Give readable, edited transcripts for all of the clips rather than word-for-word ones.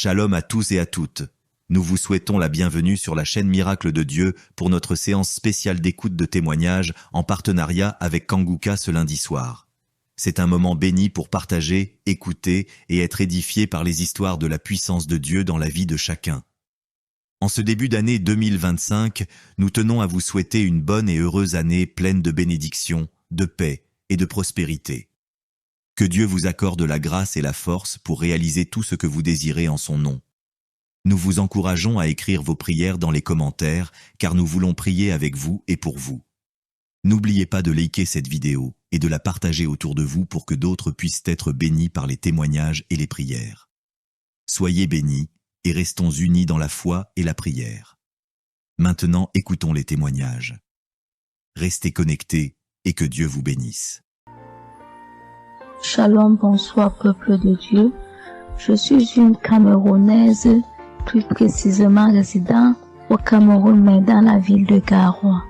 Shalom à tous et à toutes. Nous vous souhaitons la bienvenue sur la chaîne Miracle de Dieu pour notre séance spéciale d'écoute de témoignages en partenariat avec Kanguka ce lundi soir. C'est un moment béni pour partager, écouter et être édifié par les histoires de la puissance de Dieu dans la vie de chacun. En ce début d'année 2025, nous tenons à vous souhaiter une bonne et heureuse année pleine de bénédictions, de paix et de prospérité. Que Dieu vous accorde la grâce et la force pour réaliser tout ce que vous désirez en son nom. Nous vous encourageons à écrire vos prières dans les commentaires, car nous voulons prier avec vous et pour vous. N'oubliez pas de liker cette vidéo et de la partager autour de vous pour que d'autres puissent être bénis par les témoignages et les prières. Soyez bénis et restons unis dans la foi et la prière. Maintenant, écoutons les témoignages. Restez connectés et que Dieu vous bénisse. Shalom, bonsoir peuple de Dieu. Je suis une Camerounaise, plus précisément résident au Cameroun, mais dans la ville de Garoua.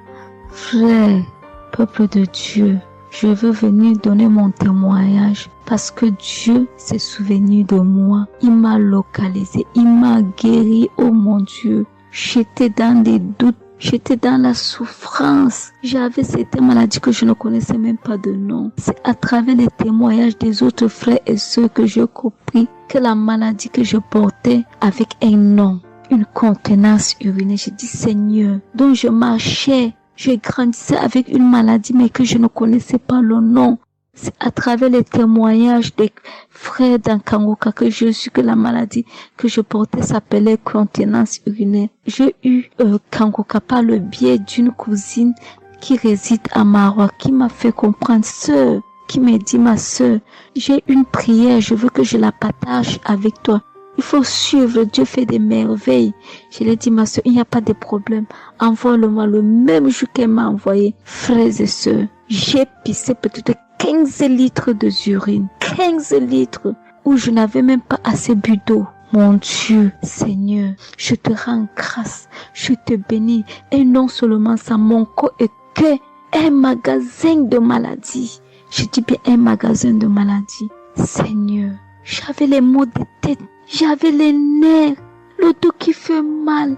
Frère, peuple de Dieu, je veux venir donner mon témoignage parce que Dieu s'est souvenu de moi. Il m'a localisé, il m'a guéri, oh mon Dieu. J'étais dans des doutes. J'étais dans la souffrance. J'avais cette maladie que je ne connaissais même pas de nom. C'est à travers les témoignages des autres frères et sœurs que j'ai compris que la maladie que je portais avec un nom, une contenance urinaire. J'ai dit Seigneur, donc je marchais, je grandissais avec une maladie mais que je ne connaissais pas le nom. C'est à travers les témoignages des frères dans Kanguka que je suis que la maladie que je portais s'appelait continence urinaire. J'ai eu Kanguka par le biais d'une cousine qui réside à Maroc, qui m'a fait comprendre, sœur, qui m'a dit ma sœur, j'ai une prière, je veux que je la partage avec toi. Il faut suivre, Dieu fait des merveilles. Je lui ai dit ma sœur, il n'y a pas de problème. Envoie-le-moi le même jour qu'elle m'a envoyé. Frères et sœurs, j'ai pissé peut-être 15 litres d'urine, 15 litres, où je n'avais même pas assez bu d'eau. Mon Dieu, Seigneur, je te rends grâce, je te bénis. Et non seulement ça, mon corps est qu'un magasin de maladies. Je dis bien un magasin de maladies. Seigneur, j'avais les maux de tête, j'avais les nerfs, le dos qui fait mal,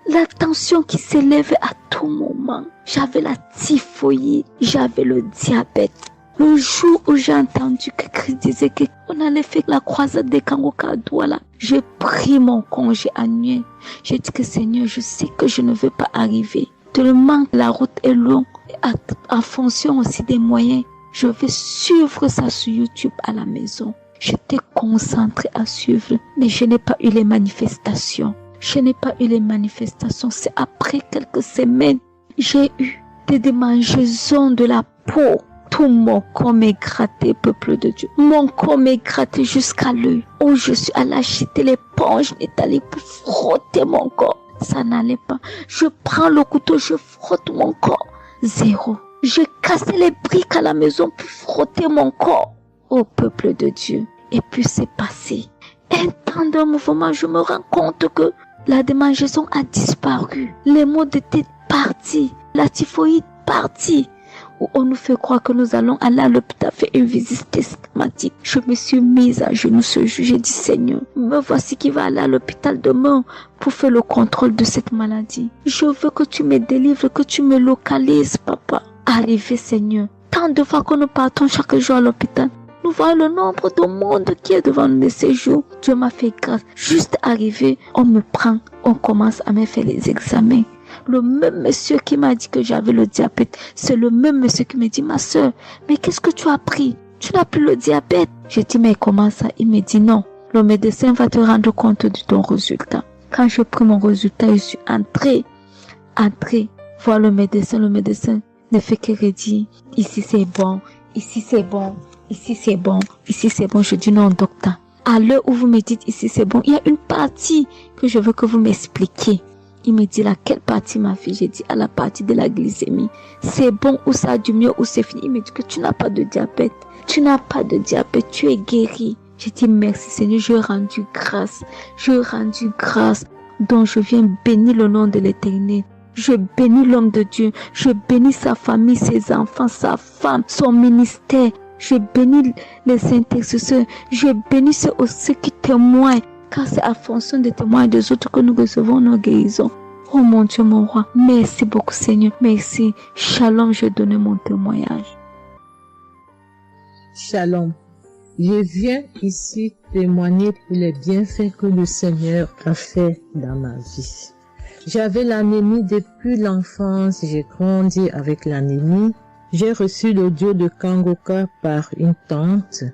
la tension qui s'élevait à tout moment. J'avais la typhoïde, j'avais le diabète. Le jour où j'ai entendu que Christ disait qu'on allait faire la croisade des Kanguka à Douala, j'ai pris mon congé annuel. J'ai dit que Seigneur, je sais que je ne veux pas arriver. Tellement la route est longue. En fonction aussi des moyens, je vais suivre ça sur YouTube à la maison. J'étais concentrée à suivre, mais je n'ai pas eu les manifestations. C'est après quelques semaines, j'ai eu des démangeaisons de la peau. Tout mon corps m'est gratté, peuple de Dieu. Mon corps m'est gratté jusqu'à l'œil. Oh, je suis allée acheter l'éponge nettoyée pour frotter mon corps. Ça n'allait pas. Je prends le couteau, je frotte mon corps. Zéro. J'ai cassé les briques à la maison pour frotter mon corps. Oh, peuple de Dieu. Et puis c'est passé. Un temps de mouvement, je me rends compte que la démangeaison a disparu. Les maux de tête partis. La typhoïde partie. Où on nous fait croire que nous allons aller à l'hôpital faire une visite systématique. Je me suis mise à genoux ce jour. J'ai dit Seigneur, me voici qui va aller à l'hôpital demain pour faire le contrôle de cette maladie. Je veux que tu me délivres, que tu me localises, papa. Arrivé Seigneur, tant de fois que nous partons chaque jour à l'hôpital, nous voyons le nombre de monde qui est devant nous de ces jours. Dieu m'a fait grâce. Juste arrivé, on me prend, on commence à me faire les examens. Le même monsieur qui m'a dit que j'avais le diabète, c'est le même monsieur qui me dit, ma soeur, mais qu'est-ce que tu as pris? Tu n'as plus le diabète. J'ai dit, mais comment ça? Il me dit, non, le médecin va te rendre compte de ton résultat. Quand j'ai pris mon résultat, je suis entrée, voir le médecin ne fait que redire, ici c'est bon, ici c'est bon, ici c'est bon, ici c'est bon. Je dis, non, docteur, à l'heure où vous me dites ici c'est bon, il y a une partie que je veux que vous m'expliquiez. Il me dit, laquelle partie, ma fille? J'ai dit, à la partie de la glycémie. C'est bon ou ça a du mieux ou c'est fini? Il me dit que tu n'as pas de diabète. Tu n'as pas de diabète, tu es guéri. J'ai dit, merci Seigneur, je rendu grâce. Donc je viens bénir le nom de l'Éternel. Je bénis l'homme de Dieu. Je bénis sa famille, ses enfants, sa femme, son ministère. Je bénis les intercesseurs. Je bénis ceux qui témoignent car c'est en fonction des témoignages des autres que nous recevons nos guérisons. Oh mon Dieu, mon roi, merci beaucoup Seigneur, merci. Shalom, je donne mon témoignage. Shalom. Je viens ici témoigner pour les bienfaits que le Seigneur a fait dans ma vie. J'avais l'anémie depuis l'enfance, j'ai grandi avec l'anémie. J'ai reçu l'audio de Kangoka par une tante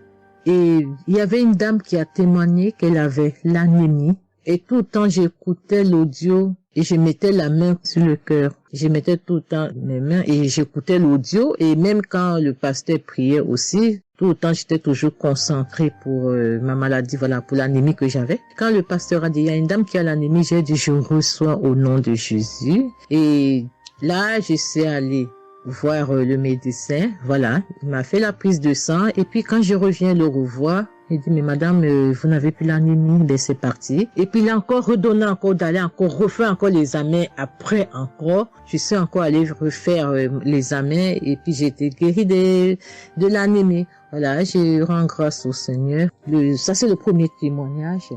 et il y avait une dame qui a témoigné qu'elle avait l'anémie. Et tout le temps, j'écoutais l'audio et je mettais la main sur le cœur. Je mettais tout le temps mes mains et j'écoutais l'audio. Et même quand le pasteur priait aussi, tout le temps, j'étais toujours concentrée pour ma maladie, voilà, pour l'anémie que j'avais. Quand le pasteur a dit, il y a une dame qui a l'anémie, j'ai dit, je reçois au nom de Jésus. Et là, je suis allée voir le médecin, voilà, il m'a fait la prise de sang. Et puis quand je reviens le revoir, il dit, mais madame, vous n'avez plus l'anémie, ben c'est parti. Et puis il a encore redonné encore d'aller encore refaire encore l'examen après encore. Je suis encore allée refaire l'examen et puis j'ai été guérie de l'anémie. Voilà, je rends grâce au Seigneur. Ça c'est le premier témoignage.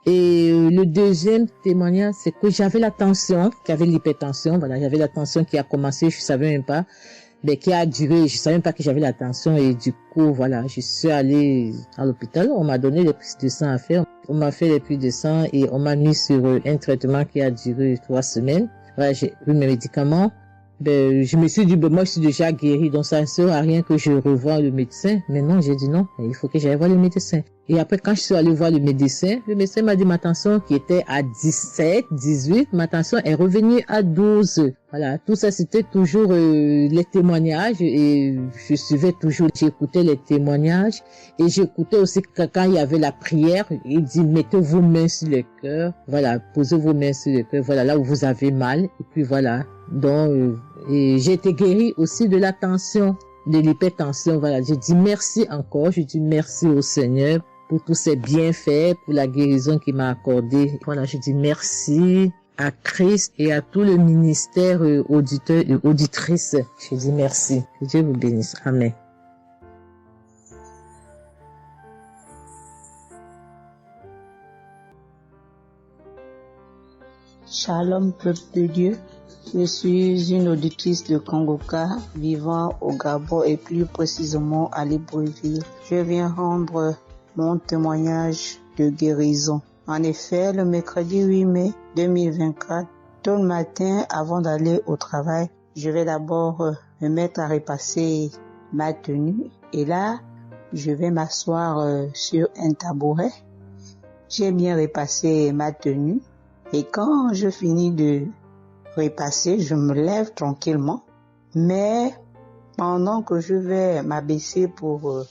Et le deuxième témoignage, c'est que j'avais la tension, j'avais l'hypertension, voilà, j'avais la tension qui a commencé, je savais même pas, mais qui a duré, je savais même pas que j'avais la tension et du coup, voilà, je suis allée à l'hôpital, on m'a donné les prises de sang à faire, on m'a fait les prises de sang et on m'a mis sur un traitement qui a duré 3 semaines. Voilà, j'ai eu mes médicaments. Ben, je me suis dit, ben, moi, je suis déjà guérie, donc ça ne sert à rien que je revoie le médecin. Mais non, j'ai dit non, il faut que j'aille voir le médecin. Et après, quand je suis allée voir le médecin m'a dit ma tension qui était à 17, 18, ma tension est revenue à 12. Voilà, tout ça, c'était toujours les témoignages et je suivais toujours, j'écoutais les témoignages et j'écoutais aussi quand il y avait la prière, il dit, mettez vos mains sur le cœur, voilà, posez vos mains sur le cœur, voilà, là où vous avez mal, et puis voilà. Donc, et j'ai été guérie aussi de la tension, de l'hypertension, voilà. Je dis merci encore, je dis merci au Seigneur pour tous ses bienfaits, pour la guérison qu'il m'a accordée. Voilà, je dis merci à Christ et à tout le ministère auditeur et auditrice. Je dis merci. Que Dieu vous bénisse. Amen. Shalom, peuple de Dieu. Je suis une auditrice de Kangoka vivant au Gabon et plus précisément à Libreville. Je viens rendre mon témoignage de guérison. En effet, le mercredi 8 mai 2024, tôt le matin, avant d'aller au travail, je vais d'abord me mettre à repasser ma tenue. Et là, je vais m'asseoir sur un tabouret. J'ai bien repassé ma tenue. Et quand je finis de repasser, je me lève tranquillement. Mais pendant que je vais m'abaisser pour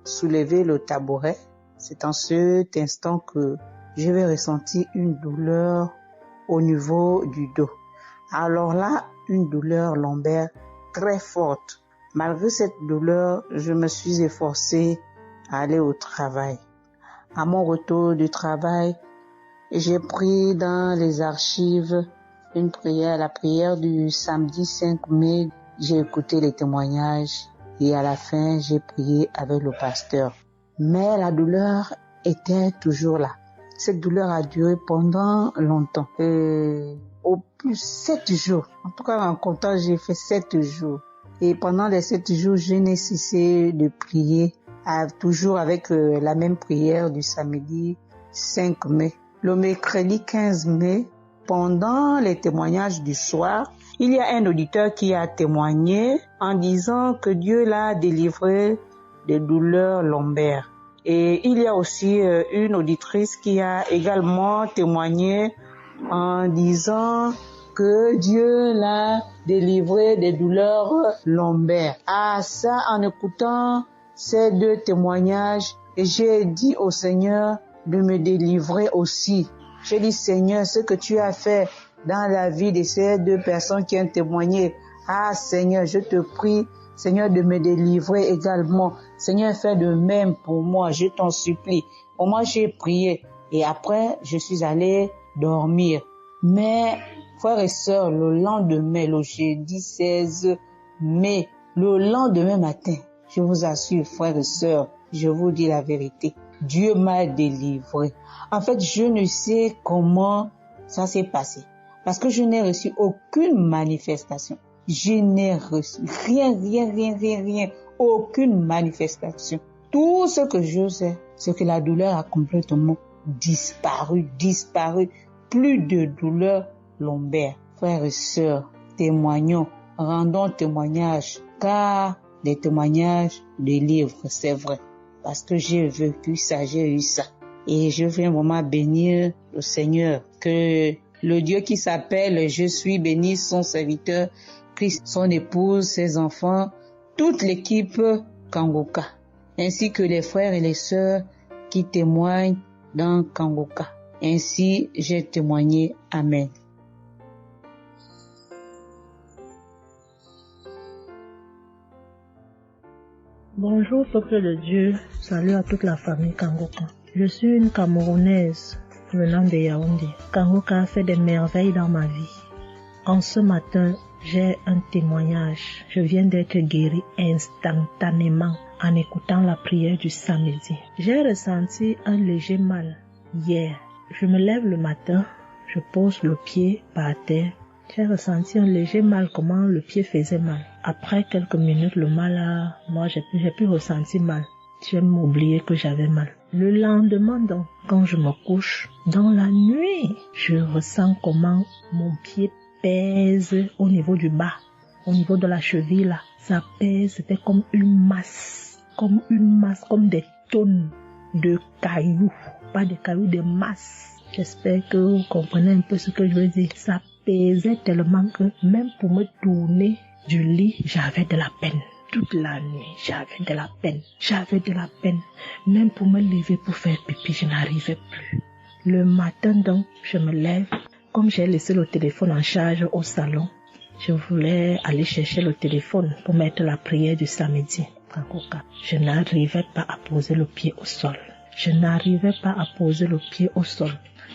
soulever le tabouret, c'est en cet instant que je vais ressentir une douleur au niveau du dos. Alors là, une douleur lombaire très forte. Malgré cette douleur, je me suis efforcée à aller au travail. À mon retour du travail, j'ai pris dans les archives une prière, la prière du samedi 5 mai. J'ai écouté les témoignages et à la fin, j'ai prié avec le pasteur. Mais la douleur était toujours là. Cette douleur a duré pendant longtemps. Au plus 7 jours. En tout cas, en comptant, j'ai fait 7 jours. Et pendant les 7 jours, je n'ai cessé de prier, toujours avec la même prière du samedi 5 mai. Le mercredi 15 mai, pendant les témoignages du soir, il y a un auditeur qui a témoigné en disant que Dieu l'a délivré des douleurs lombaires. Et il y a aussi une auditrice qui a également témoigné en disant que Dieu l'a délivré des douleurs lombaires. Ah, ça, en écoutant ces deux témoignages, j'ai dit au Seigneur de me délivrer aussi. J'ai dit, Seigneur, ce que tu as fait dans la vie de ces deux personnes qui ont témoigné, ah Seigneur, je te prie, Seigneur, de me délivrer également. Seigneur, fais de même pour moi, je t'en supplie. Pour moi, j'ai prié et après, je suis allée dormir. Mais, frères et sœurs, le lendemain, le jeudi 16 mai, le lendemain matin, je vous assure, frères et sœurs, je vous dis la vérité. Dieu m'a délivré. En fait, je ne sais comment ça s'est passé. Parce que je n'ai reçu aucune manifestation. Je n'ai reçu rien. Aucune manifestation. Tout ce que je sais, c'est que la douleur a complètement disparu. Plus de douleur lombaire. Frères et sœurs, témoignons, rendons témoignage, car les témoignages délivrent, c'est vrai. Parce que j'ai vécu ça, j'ai eu ça. Et je veux vraiment bénir le Seigneur, que le Dieu qui s'appelle Je suis béni, son serviteur, Christ, son épouse, ses enfants, toute l'équipe Kangoka, ainsi que les frères et les sœurs qui témoignent dans Kangoka. Ainsi, j'ai témoigné. Amen. Bonjour peuple de Dieu, salut à toute la famille Kangoka. Je suis une Camerounaise venant de Yaoundé. Kangoka a fait des merveilles dans ma vie. En ce matin, j'ai un témoignage. Je viens d'être guérie instantanément en écoutant la prière du samedi. J'ai ressenti un léger mal hier. Je me lève le matin, je pose le pied par terre. J'ai ressenti un léger mal, comment le pied faisait mal. Après quelques minutes, le mal j'ai pu ressentir mal. J'ai même oublié que j'avais mal. Le lendemain donc, quand je me couche, dans la nuit, je ressens comment mon pied pèse au niveau du bas, au niveau de la cheville là. Ça pèse, c'était comme une masse, comme des tonnes de cailloux. Pas de cailloux, de masse. J'espère que vous comprenez un peu ce que je veux dire. Ça pesait tellement que même pour me tourner du lit, j'avais de la peine. Toute la nuit, j'avais de la peine. Même pour me lever pour faire pipi, je n'arrivais plus. Le matin donc, je me lève. Comme j'ai laissé le téléphone en charge au salon, je voulais aller chercher le téléphone pour mettre la prière du samedi. Je n'arrivais pas à poser le pied au sol.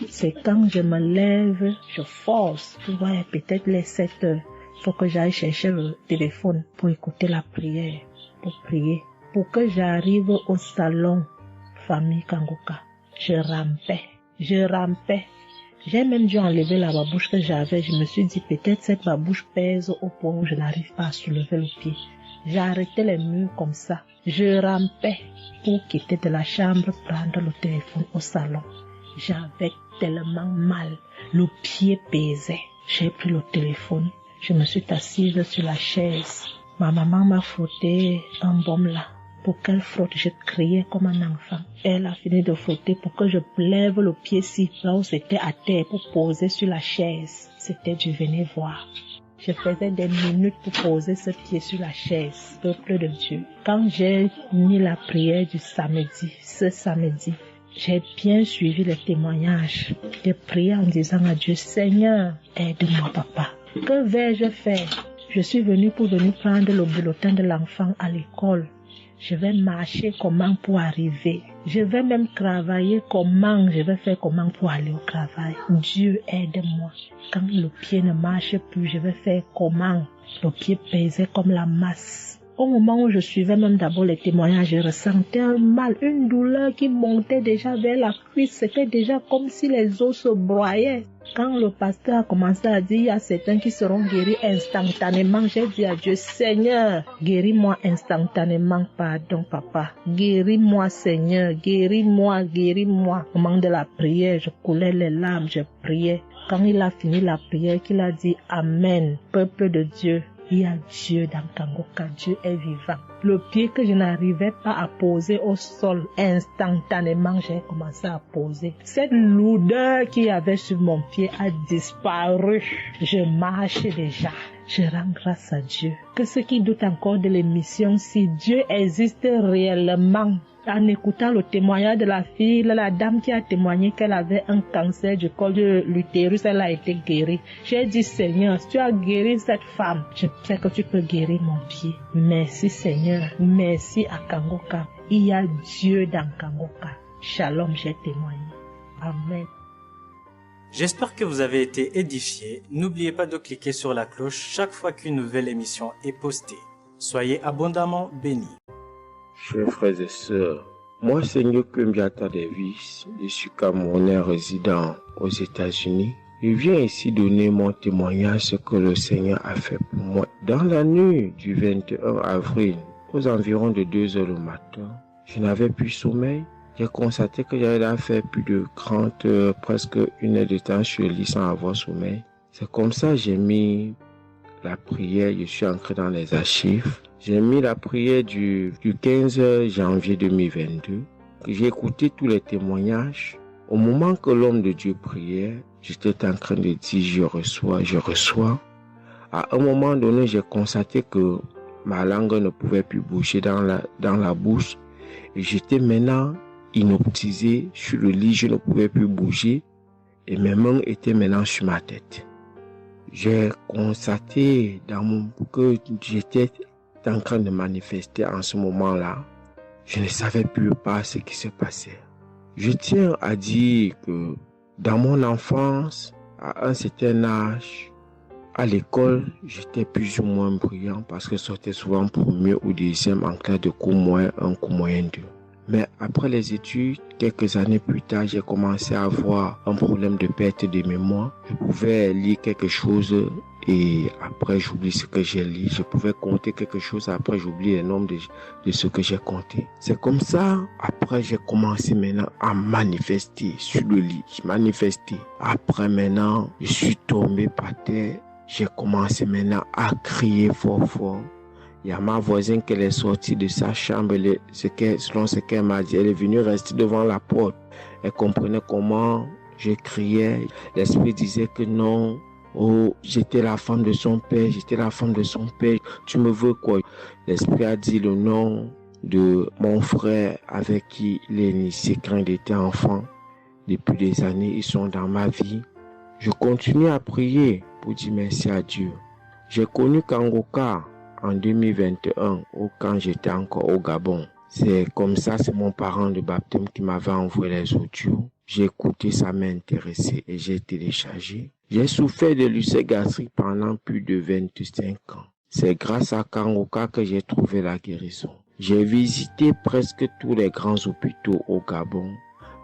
C'est quand je me lève, je force. Ouais, peut-être les 7 heures. Faut que j'aille chercher le téléphone pour écouter la prière, pour prier. Pour que j'arrive au salon, famille Kangoka, je rampais. J'ai même dû enlever la babouche que j'avais. Je me suis dit, peut-être cette babouche pèse au point où je n'arrive pas à soulever le pied. J'ai arrêté les murs comme ça. Je rampais pour quitter de la chambre, prendre le téléphone au salon. J'avais tellement mal. Le pied pesait. J'ai pris le téléphone. Je me suis assise sur la chaise. Ma maman m'a frotté un baume là. Pour qu'elle frotte, je criais comme un enfant. Elle a fini de frotter pour que je lève le pied-ci, là où c'était à terre, pour poser sur la chaise. C'était du venez voir. Je faisais des minutes pour poser ce pied sur la chaise, peuple de Dieu. Quand j'ai mis la prière du samedi, ce samedi, j'ai bien suivi les témoignages. J'ai prié en disant à Dieu, Seigneur, aide-moi papa. Que vais-je faire? Je suis venue pour prendre le bulletin de l'enfant à l'école. Je vais marcher comment pour arriver. Je vais même travailler comment. Je vais faire comment pour aller au travail. Dieu aide-moi. Quand le pied ne marche plus, je vais faire comment? Le pied pesait comme la masse. Au moment où je suivais même d'abord les témoignages, je ressentais un mal, une douleur qui montait déjà vers la cuisse. C'était déjà comme si les os se broyaient. Quand le pasteur a commencé à dire, il y a certains qui seront guéris instantanément, j'ai dit à Dieu, Seigneur, guéris-moi instantanément, pardon papa. Guéris-moi Seigneur, guéris-moi. Au moment de la prière, je coulais les larmes, je priais. Quand il a fini la prière, qu'il a dit Amen, peuple de Dieu. Il y a Dieu dans Kangoka, Dieu est vivant. Le pied que je n'arrivais pas à poser au sol, instantanément, j'ai commencé à poser. Cette lourdeur qu'il y avait sur mon pied a disparu. Je marche déjà. Je rends grâce à Dieu. Que ceux qui doutent encore de l'émission, si Dieu existe réellement, en écoutant le témoignage de la fille, la dame qui a témoigné qu'elle avait un cancer du col de l'utérus, elle a été guérie. J'ai dit, Seigneur, si tu as guéri cette femme, je sais que tu peux guérir mon pied. Merci Seigneur, merci à Kangoka. Il y a Dieu dans Kangoka. Shalom, j'ai témoigné. Amen. J'espère que vous avez été édifiés. N'oubliez pas de cliquer sur la cloche chaque fois qu'une nouvelle émission est postée. Soyez abondamment bénis. Chers frères et sœurs, Moi, c'est Nyokumbiata Davis. Je suis Camerounais résident aux États-Unis. Je viens ici donner mon témoignage ce que le Seigneur a fait pour moi. Dans la nuit du 21 avril, aux environs de 2 heures le matin, je n'avais plus sommeil. J'ai constaté que j'avais fait plus de 30 heures, presque 1 heure de temps sur le lit sans avoir sommeil. C'est comme ça que j'ai mis la prière, je suis entré dans les archives. J'ai mis la prière du 15 janvier 2022. J'ai écouté tous les témoignages. Au moment que l'homme de Dieu priait, j'étais en train de dire je reçois. À un moment donné, j'ai constaté que ma langue ne pouvait plus bouger dans la bouche. Et j'étais maintenant inoptisé sur le lit, je ne pouvais plus bouger. Et mes mains étaient maintenant sur ma tête. J'ai constaté que j'étais en train de manifester en ce moment-là. Je ne savais plus pas ce qui se passait. Je tiens à dire que dans mon enfance, à un certain âge, à l'école, j'étais plus ou moins brillant parce que je sortais souvent premier ou deuxième en classe de cours moyen 1, cours moyen 2. Mais après les études, quelques années plus tard, j'ai commencé à avoir un problème de perte de mémoire. Je pouvais lire quelque chose et après j'oublie ce que j'ai lu. Je pouvais compter quelque chose, après j'oublie le nombre de ce que j'ai compté. C'est comme ça, après j'ai commencé maintenant à manifester sur le lit. Je manifestais. Après maintenant, je suis tombé par terre. J'ai commencé maintenant à crier fort. Il y a ma voisine qui est sortie de sa chambre, selon ce qu'elle m'a dit, elle est venue rester devant la porte. Elle comprenait comment je criais. L'esprit disait que non, j'étais la femme de son père, tu me veux quoi? L'esprit a dit le nom de mon frère avec qui il est initié quand il était enfant. Depuis des années, ils sont dans ma vie. Je continue à prier pour dire merci à Dieu. J'ai connu Kangoka en 2021, quand j'étais encore au Gabon. C'est comme ça, c'est mon parent de baptême qui m'avait envoyé les audios. J'ai écouté, ça m'a intéressé et j'ai téléchargé. J'ai souffert de l'ulcère gastrique pendant plus de 25 ans. C'est grâce à Kangoka que j'ai trouvé la guérison. J'ai visité presque tous les grands hôpitaux au Gabon,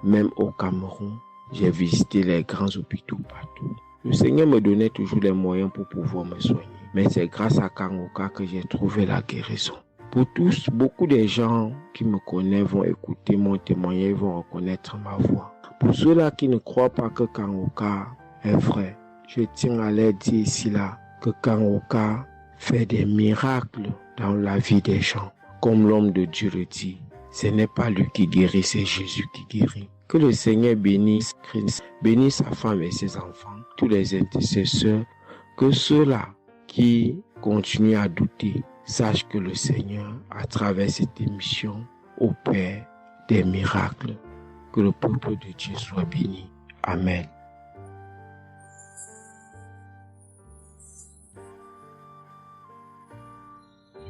même au Cameroun. J'ai visité les grands hôpitaux partout. Le Seigneur me donnait toujours les moyens pour pouvoir me soigner. Mais c'est grâce à Kangoka que j'ai trouvé la guérison. Pour tous, beaucoup de gens qui me connaissent vont écouter mon témoignage, vont reconnaître ma voix. Pour ceux-là qui ne croient pas que Kangoka est vrai, je tiens à leur dire ici là que Kangoka fait des miracles dans la vie des gens. Comme l'homme de Dieu le dit, ce n'est pas lui qui guérit, c'est Jésus qui guérit. Que le Seigneur bénisse Christ, bénisse sa femme et ses enfants, tous les intercesseurs, que ceux-là qui continuent à douter sachent que le Seigneur, à travers cette émission, opère des miracles. Que le peuple de Dieu soit béni. Amen.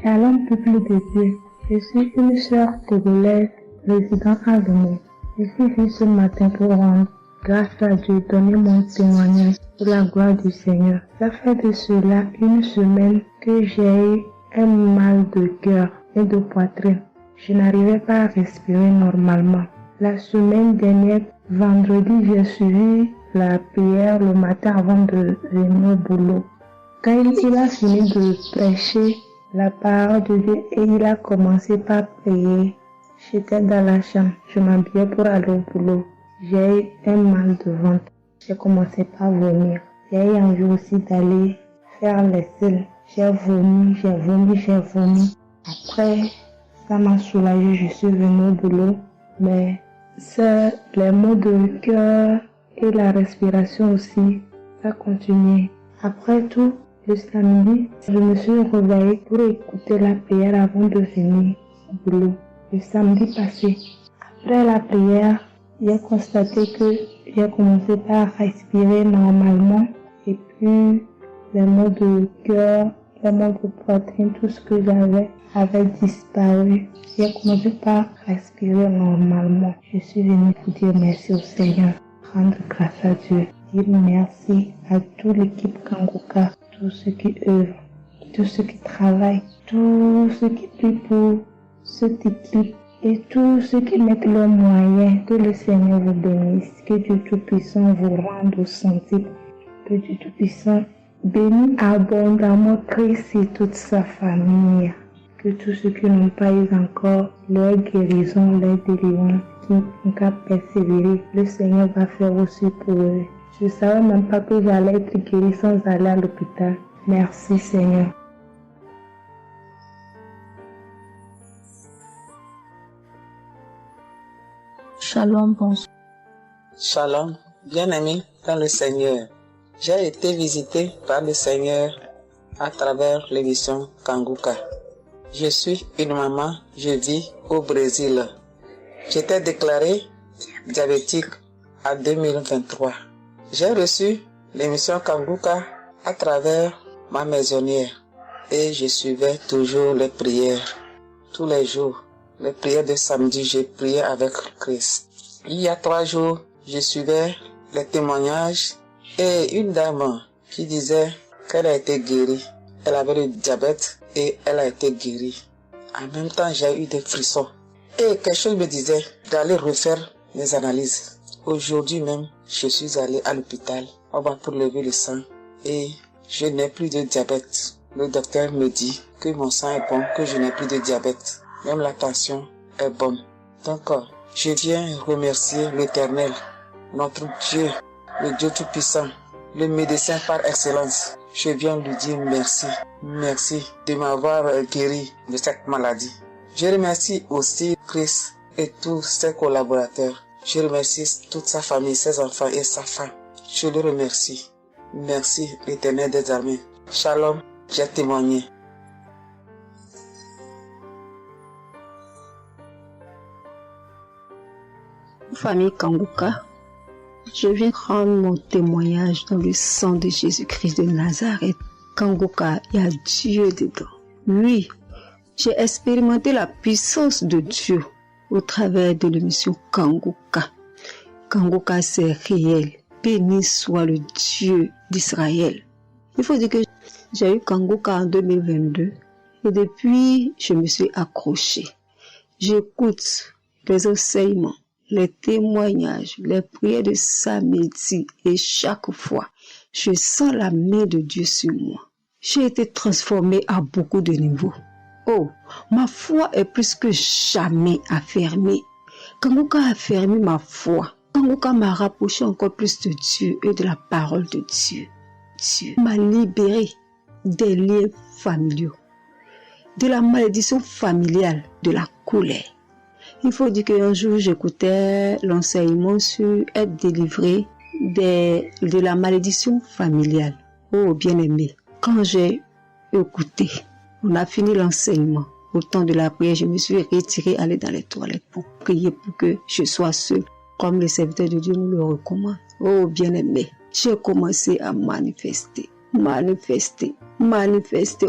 Shalom, peuple de Dieu. Je suis une sœur togolaise résidant à Lomé. Je suis venue ce matin pour rendre grâce à Dieu, donner mon témoignage pour la gloire du Seigneur. Ça fait de cela une semaine que j'ai eu un mal de cœur et de poitrine. Je n'arrivais pas à respirer normalement. La semaine dernière, vendredi, j'ai suivi la prière le matin avant de venir au boulot. Quand il a fini de prêcher la parole de Dieu et il a commencé par prier, j'étais dans la chambre, je m'habillais pour aller au boulot. J'ai eu un mal de ventre. J'ai commencé par vomir. J'ai eu envie aussi d'aller faire les selles. J'ai vomi. Après, ça m'a soulagé, je suis venue au boulot. Mais c'est les maux de cœur et la respiration aussi, ça continuait. Après tout, le samedi, je me suis réveillée pour écouter la prière avant de venir au boulot. Le samedi passé, après la prière, j'ai constaté que j'ai commencé par respirer normalement et puis les maux de cœur, les maux de poitrine, tout ce que j'avais avait disparu. J'ai commencé par respirer normalement. Je suis venue pour dire merci au Seigneur, rendre grâce à Dieu, dire merci à toute l'équipe Kangoka, tous ceux qui œuvrent, tous ceux qui travaillent, tous ceux qui prient pour cette équipe Et tous ceux qui mettent leurs moyens, que le Seigneur vous bénisse, que Dieu Tout-Puissant vous rende au centime, que Dieu Tout-Puissant bénisse abondamment Christ et toute sa famille, que tous ceux qui n'ont pas eu encore leur guérison, leur délivrance, qui n'ont qu'à persévérer, le Seigneur va faire aussi pour eux. Je ne savais même pas que j'allais être guéri sans aller à l'hôpital. Merci Seigneur. Shalom, bonsoir. Shalom, bien-aimé dans le Seigneur. J'ai été visité par le Seigneur à travers l'émission Kanguka. Je suis une maman, je vis au Brésil. J'étais déclarée diabétique en 2023. J'ai reçu l'émission Kanguka à travers ma maisonnière et je suivais toujours les prières. Tous les jours, les prières de samedi, j'ai prié avec Christ. Il y a 3 jours, je suivais les témoignages et une dame qui disait qu'elle a été guérie. Elle avait le diabète et elle a été guérie. En même temps, j'ai eu des frissons. Et quelque chose me disait d'aller refaire mes analyses. Aujourd'hui même, je suis allé à l'hôpital. On va prélever le sang et je n'ai plus de diabète. Le docteur me dit que mon sang est bon, que je n'ai plus de diabète. Même la tension est bonne. Donc, je viens remercier l'Éternel, notre Dieu, le Dieu Tout-Puissant, le médecin par excellence. Je viens lui dire merci. Merci de m'avoir guéri de cette maladie. Je remercie aussi Christ et tous ses collaborateurs. Je remercie toute sa famille, ses enfants et sa femme. Je le remercie. Merci l'Éternel des armées. Shalom, j'ai témoigné. Famille Kanguka, je viens rendre mon témoignage dans le sang de Jésus-Christ de Nazareth. Kanguka, il y a Dieu dedans. Oui, j'ai expérimenté la puissance de Dieu au travers de l'émission Kanguka. Kanguka, c'est réel. Béni soit le Dieu d'Israël. Il faut dire que j'ai eu Kanguka en 2022 et depuis, je me suis accrochée. J'écoute les enseignements, les témoignages, les prières de samedi et chaque fois, je sens la main de Dieu sur moi. J'ai été transformée à beaucoup de niveaux. Oh, ma foi est plus que jamais affermie. Kanguka a affermi ma foi. Kanguka m'a rapproché encore plus de Dieu et de la parole de Dieu. Dieu m'a libéré des liens familiaux, de la malédiction familiale, de la colère. Il faut dire qu'un jour, j'écoutais l'enseignement sur être délivré de la malédiction familiale. Oh, bien-aimé, quand j'ai écouté, on a fini l'enseignement. Au temps de la prière, je me suis retirée, aller dans les toilettes pour prier pour que je sois seule, comme le serviteur de Dieu nous le recommande. Oh, bien-aimé, j'ai commencé à manifester.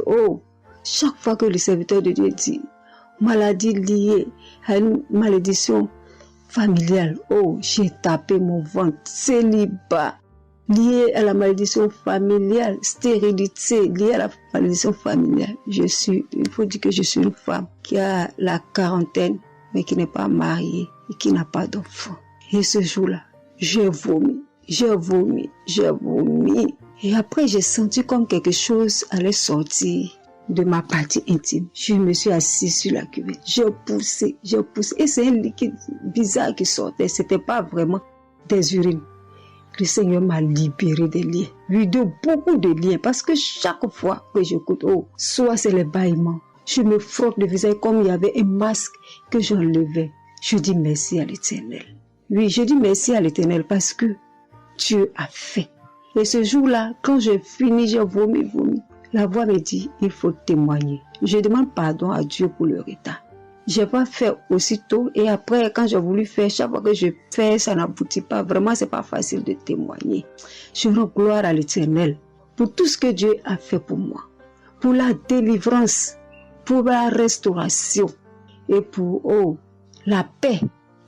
Oh, chaque fois que le serviteur de Dieu dit maladie liée à une malédiction familiale, oh, j'ai tapé mon ventre. Célibat lié à la malédiction familiale, stérilité liée à la malédiction familiale. Il faut dire que je suis une femme qui a la quarantaine, mais qui n'est pas mariée et qui n'a pas d'enfant. Et ce jour-là, j'ai vomi. Et après, j'ai senti comme quelque chose allait sortir de ma partie intime. Je me suis assise sur la cuvette. J'ai poussé. Et c'est un liquide bizarre qui sortait. C'était pas vraiment des urines. Le Seigneur m'a libéré des liens. Oui, de beaucoup de liens. Parce que chaque fois que j'écoute, oh, soit c'est les bâillements. Je me frotte le visage comme il y avait un masque que j'enlevais. Je dis merci à l'Éternel. Oui, je dis merci à l'Éternel parce que Dieu a fait. Et ce jour-là, quand j'ai fini, j'ai vomi. La voix me dit, il faut témoigner. Je demande pardon à Dieu pour le retard. Je n'ai pas fait aussitôt et après, quand j'ai voulu faire, chaque fois que je fais, ça n'aboutit pas. Vraiment, c'est pas facile de témoigner. Je rends gloire à l'Éternel pour tout ce que Dieu a fait pour moi. Pour la délivrance, pour la restauration et pour, la paix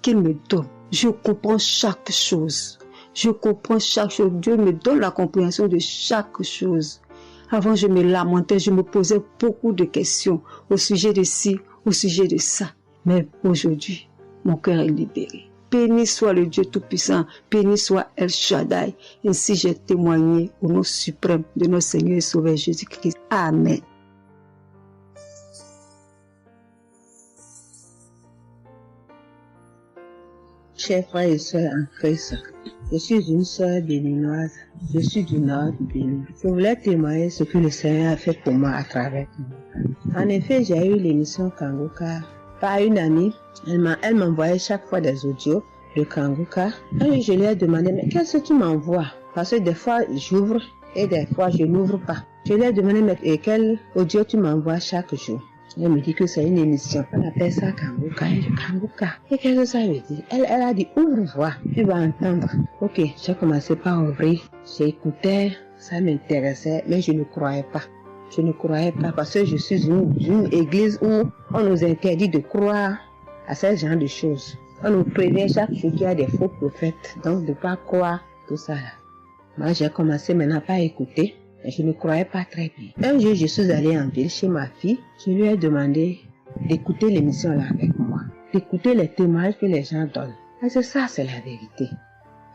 qu'il me donne. Je comprends chaque chose. Dieu me donne la compréhension de chaque chose. Avant, je me lamentais, je me posais beaucoup de questions au sujet de ci, au sujet de ça. Mais aujourd'hui, mon cœur est libéré. Béni soit le Dieu Tout-Puissant, béni soit El Shaddai. Ainsi j'ai témoigné au nom suprême de notre Seigneur et Sauveur Jésus-Christ. Amen. Chers frères et sœurs en Christ, je suis une sœur béninoise. Je suis du nord du Bénin. Je voulais témoigner ce que le Seigneur a fait pour moi à travers moi. En effet, j'ai eu l'émission Kanguka par une amie. Elle m'envoyait chaque fois des audios de Kanguka. Et je lui ai demandé, mais qu'est-ce que tu m'envoies? Parce que des fois, j'ouvre et des fois, je n'ouvre pas. Je lui ai demandé, mais quel audio tu m'envoies chaque jour? Elle me dit que c'est une émission. On appelle ça Kanguka. Kanguka. Et qu'est-ce que ça veut dire? Elle a dit, ouvre-voix, tu vas entendre. Ok, j'ai commencé par ouvrir. J'écoutais, ça m'intéressait, mais je ne croyais pas. Je ne croyais pas parce que je suis une église où on nous interdit de croire à ce genre de choses. On nous prévient chaque jour qu'il y a des faux prophètes, donc de ne pas croire tout ça là. Moi, j'ai commencé maintenant à écouter. Je ne croyais pas très bien. Un jour, je suis allée en ville chez ma fille. Je lui ai demandé d'écouter l'émission là avec moi, d'écouter les témoignages que les gens donnent. Et c'est ça, c'est la vérité.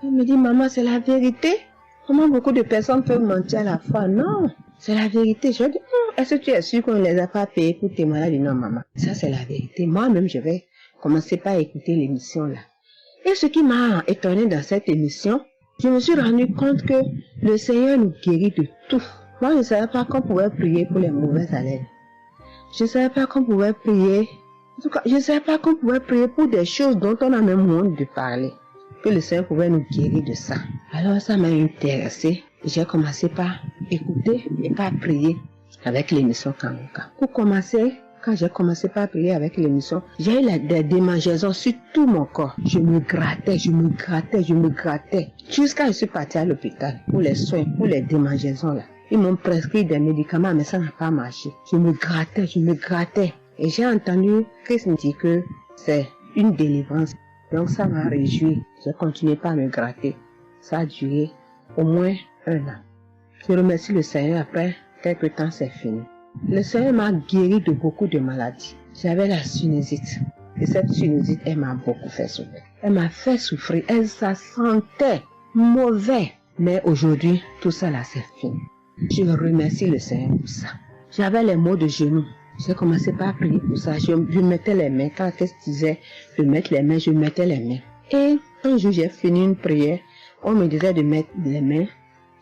Elle me dit, maman, c'est la vérité? Comment beaucoup de personnes peuvent mentir à la fois? Non, c'est la vérité. Je dis, est-ce que tu es sûr qu'on ne les a pas payés pour témoigner? Elle dit, non, maman, ça c'est la vérité. Moi-même, je vais commencer par écouter l'émission là. Et ce qui m'a étonné dans cette émission, je me suis rendu compte que le Seigneur nous guérit de tout. Moi, je ne savais pas qu'on pouvait prier pour les mauvaises haleines. Je ne savais pas qu'on pouvait prier. En tout cas, je ne savais pas qu'on pouvait prier pour des choses dont on a même honte de parler. Que le Seigneur pouvait nous guérir de ça. Alors, ça m'a intéressé. J'ai commencé par écouter et par prier avec l'émission Kanguka. Pour commencer, quand j'ai commencé par prier avec l'émission, j'ai eu des démangeaisons sur tout mon corps. Je me grattais. Jusqu'à ce que je suis partie à l'hôpital pour les soins, pour les démangeaisons là. Ils m'ont prescrit des médicaments, mais ça n'a pas marché. Je me grattais. Et j'ai entendu Christ me dire que c'est une délivrance. Donc ça m'a réjoui. J'ai continué par me gratter. Ça a duré au moins 1 an. Je remercie le Seigneur. Après quelques temps, c'est fini. Le Seigneur m'a guéri de beaucoup de maladies. J'avais la sinusite. Et cette sinusite, elle m'a beaucoup fait souffrir. Elle m'a fait souffrir. Ça sentait mauvais. Mais aujourd'hui, tout ça là, c'est fini. Je remercie le Seigneur pour ça. J'avais les maux de genoux. J'ai commencé par prier pour ça. Je mettais les mains. Quand Christ disait de mettre les mains, je mettais les mains. Et un jour, j'ai fini une prière. On me disait de mettre les mains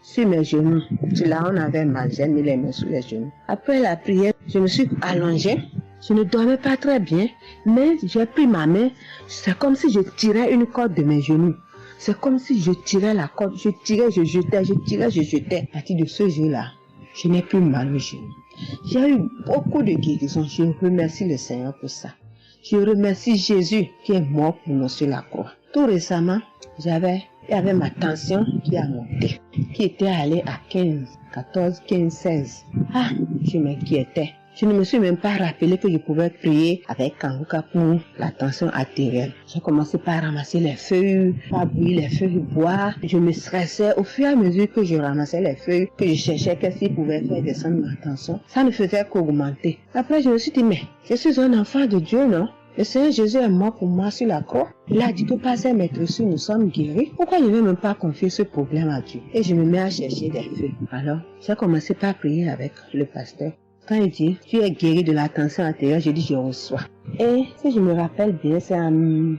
sur mes genoux. Là, on avait mal. J'ai mis les mains sur les genoux. Après la prière, je me suis allongée. Je ne dormais pas très bien. Mais j'ai pris ma main. C'est comme si je tirais une corde de mes genoux. C'est comme si je tirais la corde. Je tirais, je jetais. À partir de ce jour-là, je n'ai plus mal aux genoux. J'ai eu beaucoup de guérisons. Je remercie le Seigneur pour ça. Je remercie Jésus qui est mort pour nous sur la croix. Tout récemment, il y avait ma tension qui a monté, qui était allée à 14, 15, 16. Je m'inquiétais. Je ne me suis même pas rappelé que je pouvais prier avec Kanguka pour la tension artérielle. J'ai commencé par ramasser les feuilles, par bouillir les feuilles de bois. Je me stressais au fur et à mesure que je ramassais les feuilles, que je cherchais qu'est-ce qui pouvait faire descendre ma tension. Ça ne faisait qu'augmenter. Après, je me suis dit, mais je suis un enfant de Dieu, non? Le Seigneur Jésus est mort pour moi sur la croix. Il a dit que par ses maîtresses, nous sommes guéris. Pourquoi je ne vais même pas confier ce problème à Dieu? Et je me mets à chercher des feuilles. Alors, j'ai commencé par prier avec le pasteur. Quand il dit, tu es guéri de la tension artérielle, je dis, je reçois. Et si je me rappelle bien, c'est en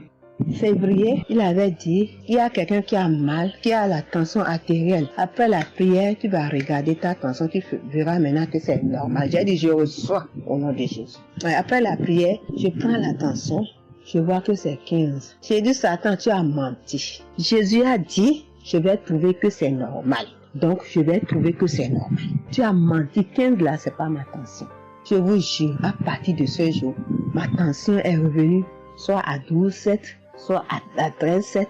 février, il avait dit, il y a quelqu'un qui a mal, qui a la tension artérielle. Après la prière, tu vas regarder ta tension, tu verras maintenant que c'est normal. J'ai dit, je reçois au nom de Jésus. Et après la prière, je prends la tension, je vois que c'est 15. J'ai dit, Satan, tu as menti. Jésus a dit, je vais trouver que c'est normal. Donc, je vais trouver que c'est normal. Tu as menti, 15 là, c'est pas ma tension. Je vous jure, à partir de ce jour, ma tension est revenue soit à 12,7, soit à 13,7,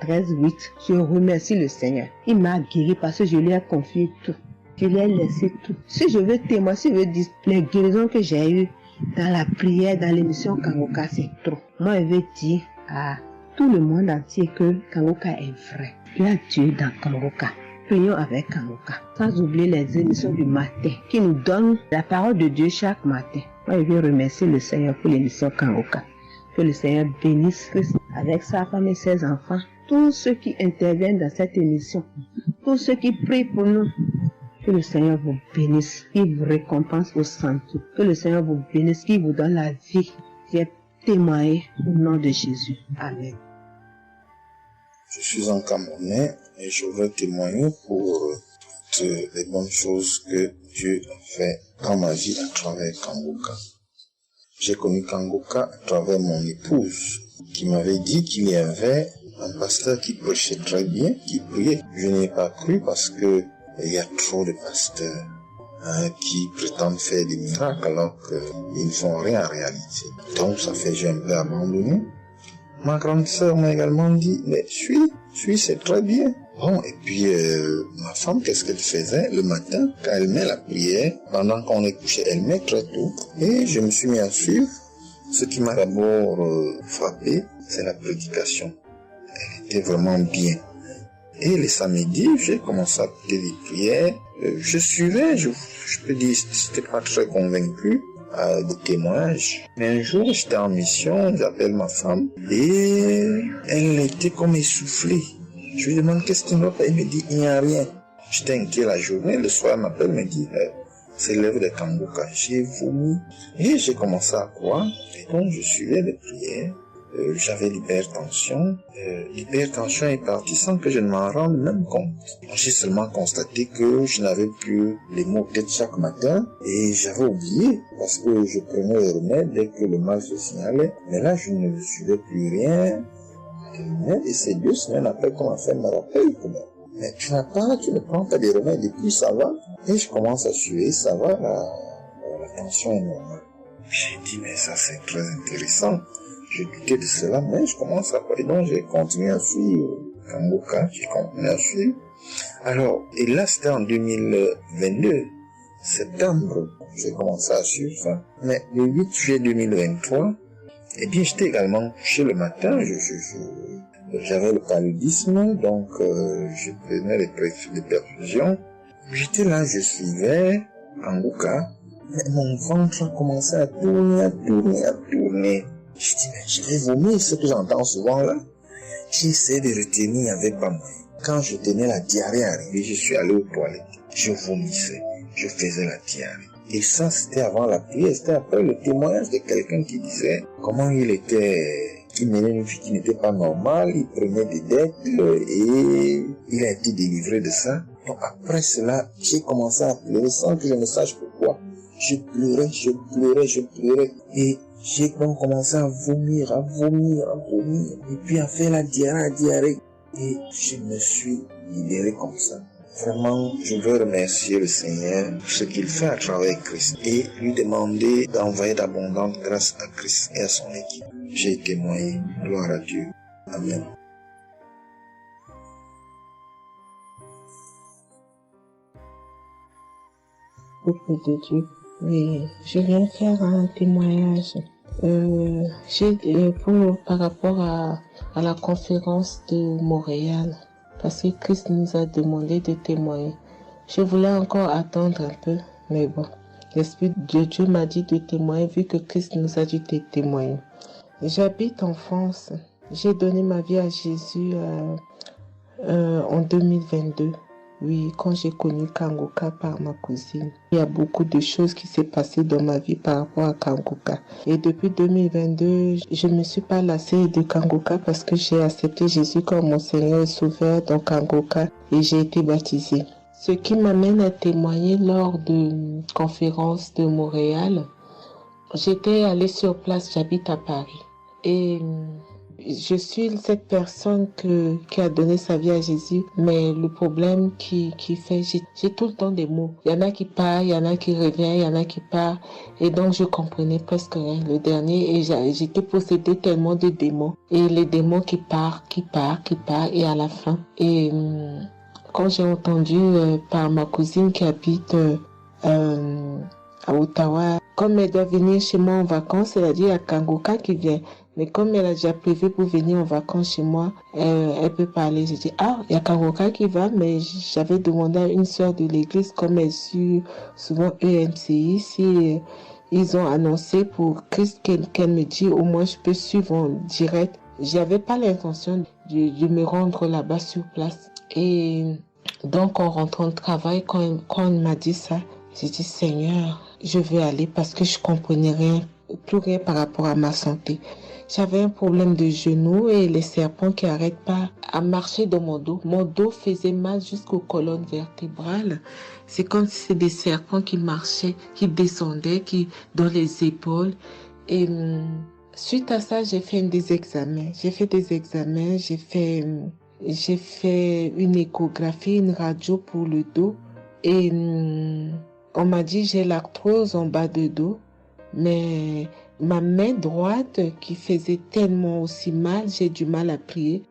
13,8. Je remercie le Seigneur. Il m'a guéri parce que je lui ai confié tout. Je lui ai laissé tout. Si je veux témoigner, si je veux dire les guérisons que j'ai eues dans la prière, dans l'émission Kanguka, c'est trop. Moi, je veux dire à tout le monde entier que Kanguka est vrai. Il y a Dieu dans Kanguka. Prions avec Kanguka. Sans oublier les émissions du matin qui nous donnent la parole de Dieu chaque matin. Moi, je veux remercier le Seigneur pour l'émission Kanguka. Que le Seigneur bénisse Christ avec sa femme et ses enfants. Tous ceux qui interviennent dans cette émission, tous ceux qui prient pour nous, que le Seigneur vous bénisse, qu'il vous récompense au centre. Que le Seigneur vous bénisse, qu'il vous donne la vie, qui est témoignée au nom de Jésus. Amen. Je suis un Camerounais et je veux témoigner pour toutes les bonnes choses que Dieu a fait dans ma vie à travers Kangoka. J'ai connu Kangoka à travers mon épouse qui m'avait dit qu'il y avait un pasteur qui prêchait très bien, qui priait. Je n'y ai pas cru parce que il y a trop de pasteurs qui prétendent faire des miracles alors qu'ils ne font rien en réalité. Donc ça fait que j'ai un peu abandonné. Ma grande sœur m'a également dit, mais suis, c'est très bien. Bon, et puis ma femme, qu'est-ce qu'elle faisait le matin quand elle met la prière, pendant qu'on est couché, elle met très tôt. Et je me suis mis à suivre. Ce qui m'a d'abord frappé, c'est la prédication. Elle était vraiment bien. Et les samedis, j'ai commencé à écouter des prières. Je suivais, je peux dire, j'étais pas très convaincu des témoignages. Mais un jour, j'étais en mission, j'appelle ma femme, et elle était comme essoufflée. Je lui demande qu'est-ce qui ne va pas, elle me dit, il n'y a rien. J'étais inquiet la journée, le soir, elle m'appelle, me dit, c'est l'œuvre de Kangoka. J'ai vomi, et j'ai commencé à croire, et donc je suivais les prières. J'avais l'hypertension. L'hypertension est partie sans que je ne m'en rende même compte. J'ai seulement constaté que je n'avais plus les maux de tête chaque matin et j'avais oublié parce que je prenais les remèdes dès que le mal se signalait. Mais là, je ne suivais plus rien. Et c'est 2 semaines après qu'on m'a fait me rappeler. Mais tu ne prends pas des remèdes et puis ça va. Et je commence à suivre, ça va, la tension est normale. J'ai dit, mais ça c'est très intéressant. J'ai douté de cela, mais je commence à parler, donc j'ai continué à suivre Kangoka, j'ai continué à suivre. Alors, et là c'était en 2022, septembre, j'ai commencé à suivre ça. Mais le 8 juillet 2023, eh bien j'étais également couché le matin, j'avais le paludisme, donc je prenais les perfusions. J'étais là, je suivais Kangoka, mais mon ventre a commencé à tourner. Je dis, mais je vais vomir, ce que j'entends souvent là. J'ai essayé de retenir avec pas moyen. Quand je tenais la diarrhée arrivée, je suis allé aux toilettes. Je vomissais, je faisais la diarrhée. Et ça, c'était avant la prière, c'était après le témoignage de quelqu'un qui disait comment qu'il menait une vie qui n'était pas normale, il prenait des dettes et il a été délivré de ça. Donc après cela, j'ai commencé à pleurer sans que je ne sache pourquoi. Je pleurais et j'ai donc commencé à vomir, et puis à faire la diarrhée. Et je me suis libéré comme ça. Vraiment, je veux remercier le Seigneur pour ce qu'il fait à travers Christ et lui demander d'envoyer d'abondantes grâces à Christ et à son équipe. J'ai témoigné. Gloire à Dieu. Amen. Peuple de Dieu. Oui, je viens faire un témoignage. Par rapport à la conférence de Montréal, parce que Christ nous a demandé de témoigner. Je voulais encore attendre un peu, mais bon, l'Esprit de Dieu m'a dit de témoigner vu que Christ nous a dit de témoigner. J'habite en France. J'ai donné ma vie à Jésus en 2022. Oui, quand j'ai connu Kangoka par ma cousine. Il y a beaucoup de choses qui s'est passées dans ma vie par rapport à Kangoka. Et depuis 2022, je ne me suis pas lassée de Kangoka parce que j'ai accepté Jésus comme mon Seigneur et Sauveur dans Kangoka et j'ai été baptisée. Ce qui m'amène à témoigner lors de conférence de Montréal, j'étais allée sur place, j'habite à Paris. Et je suis cette personne qui a donné sa vie à Jésus, mais le problème qui fait, j'ai tout le temps des mots. Il y en a qui partent, il y en a qui reviennent, il y en a qui partent. Et donc, je comprenais presque rien. Le dernier, et j'étais possédée tellement de démons. Et les démons qui partent, et à la fin. Et quand j'ai entendu par ma cousine qui habite à Ottawa, comme elle doit venir chez moi en vacances, elle a dit à Kangoka qui vient. Mais comme elle a déjà prévu pour venir en vacances chez moi, elle peut parler. J'ai dit, il y a Kangoka qui va, mais j'avais demandé à une sœur de l'église, comme elle suit souvent EMCI, si ils ont annoncé pour Christ qu'elle me dit au moins je peux suivre en direct. J'avais pas l'intention de me rendre là-bas sur place. Et donc en rentrant au travail, quand on m'a dit ça, j'ai dit Seigneur, je vais aller parce que je comprenais plus rien par rapport à ma santé. J'avais un problème de genou et les serpents qui n'arrêtent pas à marcher dans mon dos. Mon dos faisait mal jusqu'aux colonnes vertébrales. C'est comme si c'était des serpents qui marchaient, qui descendaient, dans les épaules. Et suite à ça, j'ai fait des examens. J'ai fait une échographie, une radio pour le dos. Et on m'a dit j'ai l'arthrose en bas de dos. Mais ma main droite qui faisait tellement aussi mal, j'ai du mal à plier.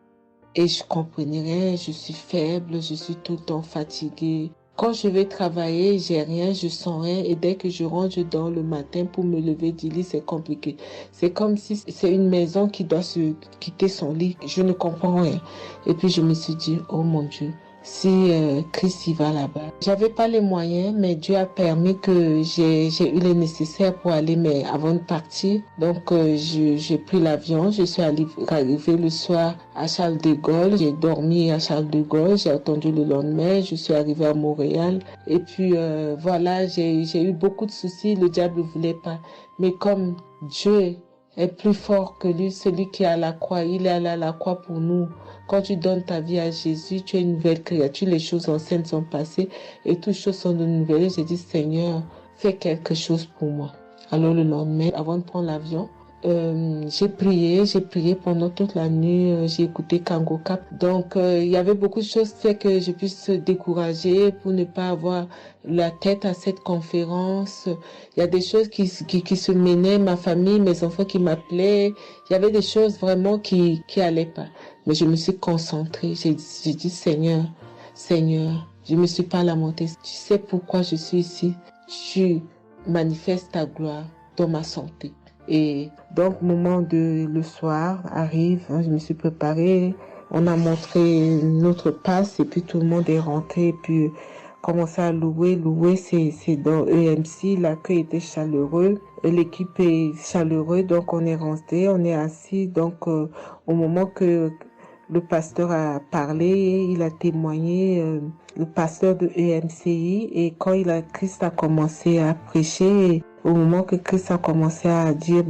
Et je comprenais rien, je suis faible, je suis tout le temps fatiguée. Quand je vais travailler, j'ai rien, je sens rien. Et dès que je rentre, je dors le matin pour me lever du lit, c'est compliqué. C'est comme si c'est une maison qui doit se quitter son lit. Je ne comprends rien. Et puis je me suis dit, oh mon Dieu, si Christ y va là-bas. J'avais pas les moyens, mais Dieu a permis que j'ai eu les nécessaires pour aller, mais avant de partir. Donc j'ai pris l'avion, je suis arrivée le soir à Charles de Gaulle, j'ai dormi à Charles de Gaulle, j'ai attendu le lendemain, je suis arrivée à Montréal. Et puis voilà, j'ai eu beaucoup de soucis, le diable ne voulait pas. Mais comme Dieu est plus fort que lui, celui qui est à la croix, il est allé à la croix pour nous. Quand tu donnes ta vie à Jésus, tu es une nouvelle créature, les choses anciennes sont passées et toutes choses sont de nouvelles. J'ai dit, Seigneur, fais quelque chose pour moi. Alors le lendemain, avant de prendre l'avion, j'ai prié pendant toute la nuit, j'ai écouté Kangoka. Donc il y avait beaucoup de choses qui fait que je puisse se décourager pour ne pas avoir la tête à cette conférence. Il y a des choses qui se menaient, ma famille, mes enfants qui m'appelaient. Il y avait des choses vraiment qui allaient pas. Mais je me suis concentrée. J'ai dit Seigneur, je me suis pas lamentée. Tu sais pourquoi je suis ici. Tu manifestes ta gloire dans ma santé. Et donc, le soir arrive, je me suis préparée, on a montré notre passe et puis tout le monde est rentré et puis commencé à louer. Louer, c'est dans EMC, l'accueil était chaleureux, l'équipe est chaleureuse, donc on est rentré, on est assis. Donc, au moment que le pasteur a parlé, il a témoigné, le pasteur de EMCI, et quand Christ a commencé à prêcher, au moment que Christ a commencé à dire,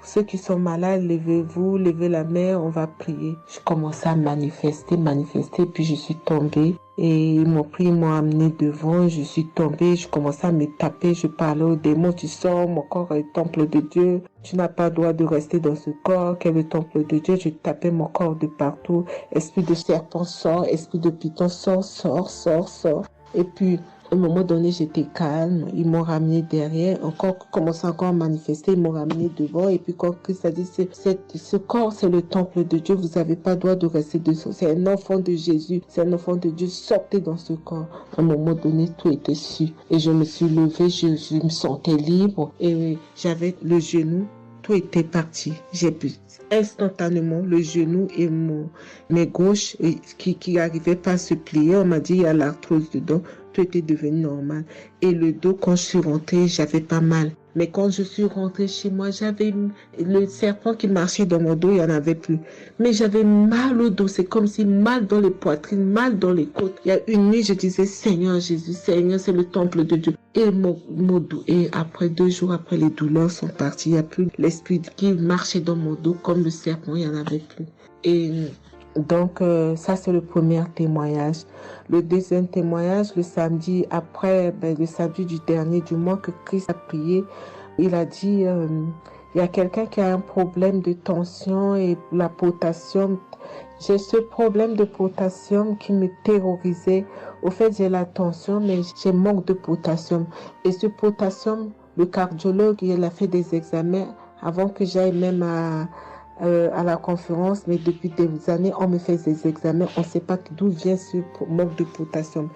ceux qui sont malades, levez-vous, levez la main, on va prier. Je commençais à manifester, puis je suis tombée. Et ils m'ont pris, ils m'ont amené devant, je suis tombée, je commençais à me taper, je parlais aux démons, tu sors, mon corps est le temple de Dieu, tu n'as pas le droit de rester dans ce corps, qui est le temple de Dieu, je tapais mon corps de partout, esprit de serpent sort, esprit de python sort. Et puis, à un moment donné, j'étais calme. Ils m'ont ramené derrière. Commençant encore à manifester. Ils m'ont ramené devant. Et puis, quand Christ a dit, ce corps, c'est le temple de Dieu. Vous n'avez pas le droit de rester dessous. C'est un enfant de Jésus. C'est un enfant de Dieu. Sortez dans ce corps. À un moment donné, tout était su. Et je me suis levée. Je me sentais libre. Et j'avais le genou. Tout était parti. J'ai pu instantanément le genou et mes gauches qui n'arrivaient pas à se plier. On m'a dit, il y a l'arthrose dedans. Tout était devenu normal. Et le dos, quand je suis rentrée, j'avais pas mal. Mais quand je suis rentrée chez moi, j'avais le serpent qui marchait dans mon dos, il n'y en avait plus. Mais j'avais mal au dos. C'est comme si mal dans les poitrines, mal dans les côtes. Il y a une nuit, je disais, Seigneur Jésus, Seigneur, c'est le temple de Dieu. Et mon dos. Et après 2 jours après, les douleurs sont parties. Il n'y a plus l'esprit qui marchait dans mon dos comme le serpent, il n'y en avait plus. Et donc, ça, c'est le premier témoignage. Le deuxième témoignage, le samedi après, le samedi du dernier du mois que Christ a prié, il a dit, il y a quelqu'un qui a un problème de tension et la potassium. J'ai ce problème de potassium qui me terrorisait. Au fait, j'ai la tension, mais j'ai manque de potassium. Et ce potassium, le cardiologue, il a fait des examens avant que j'aille même à la conférence, mais depuis des années, on me fait des examens, on ne sait pas d'où vient ce manque de potassium.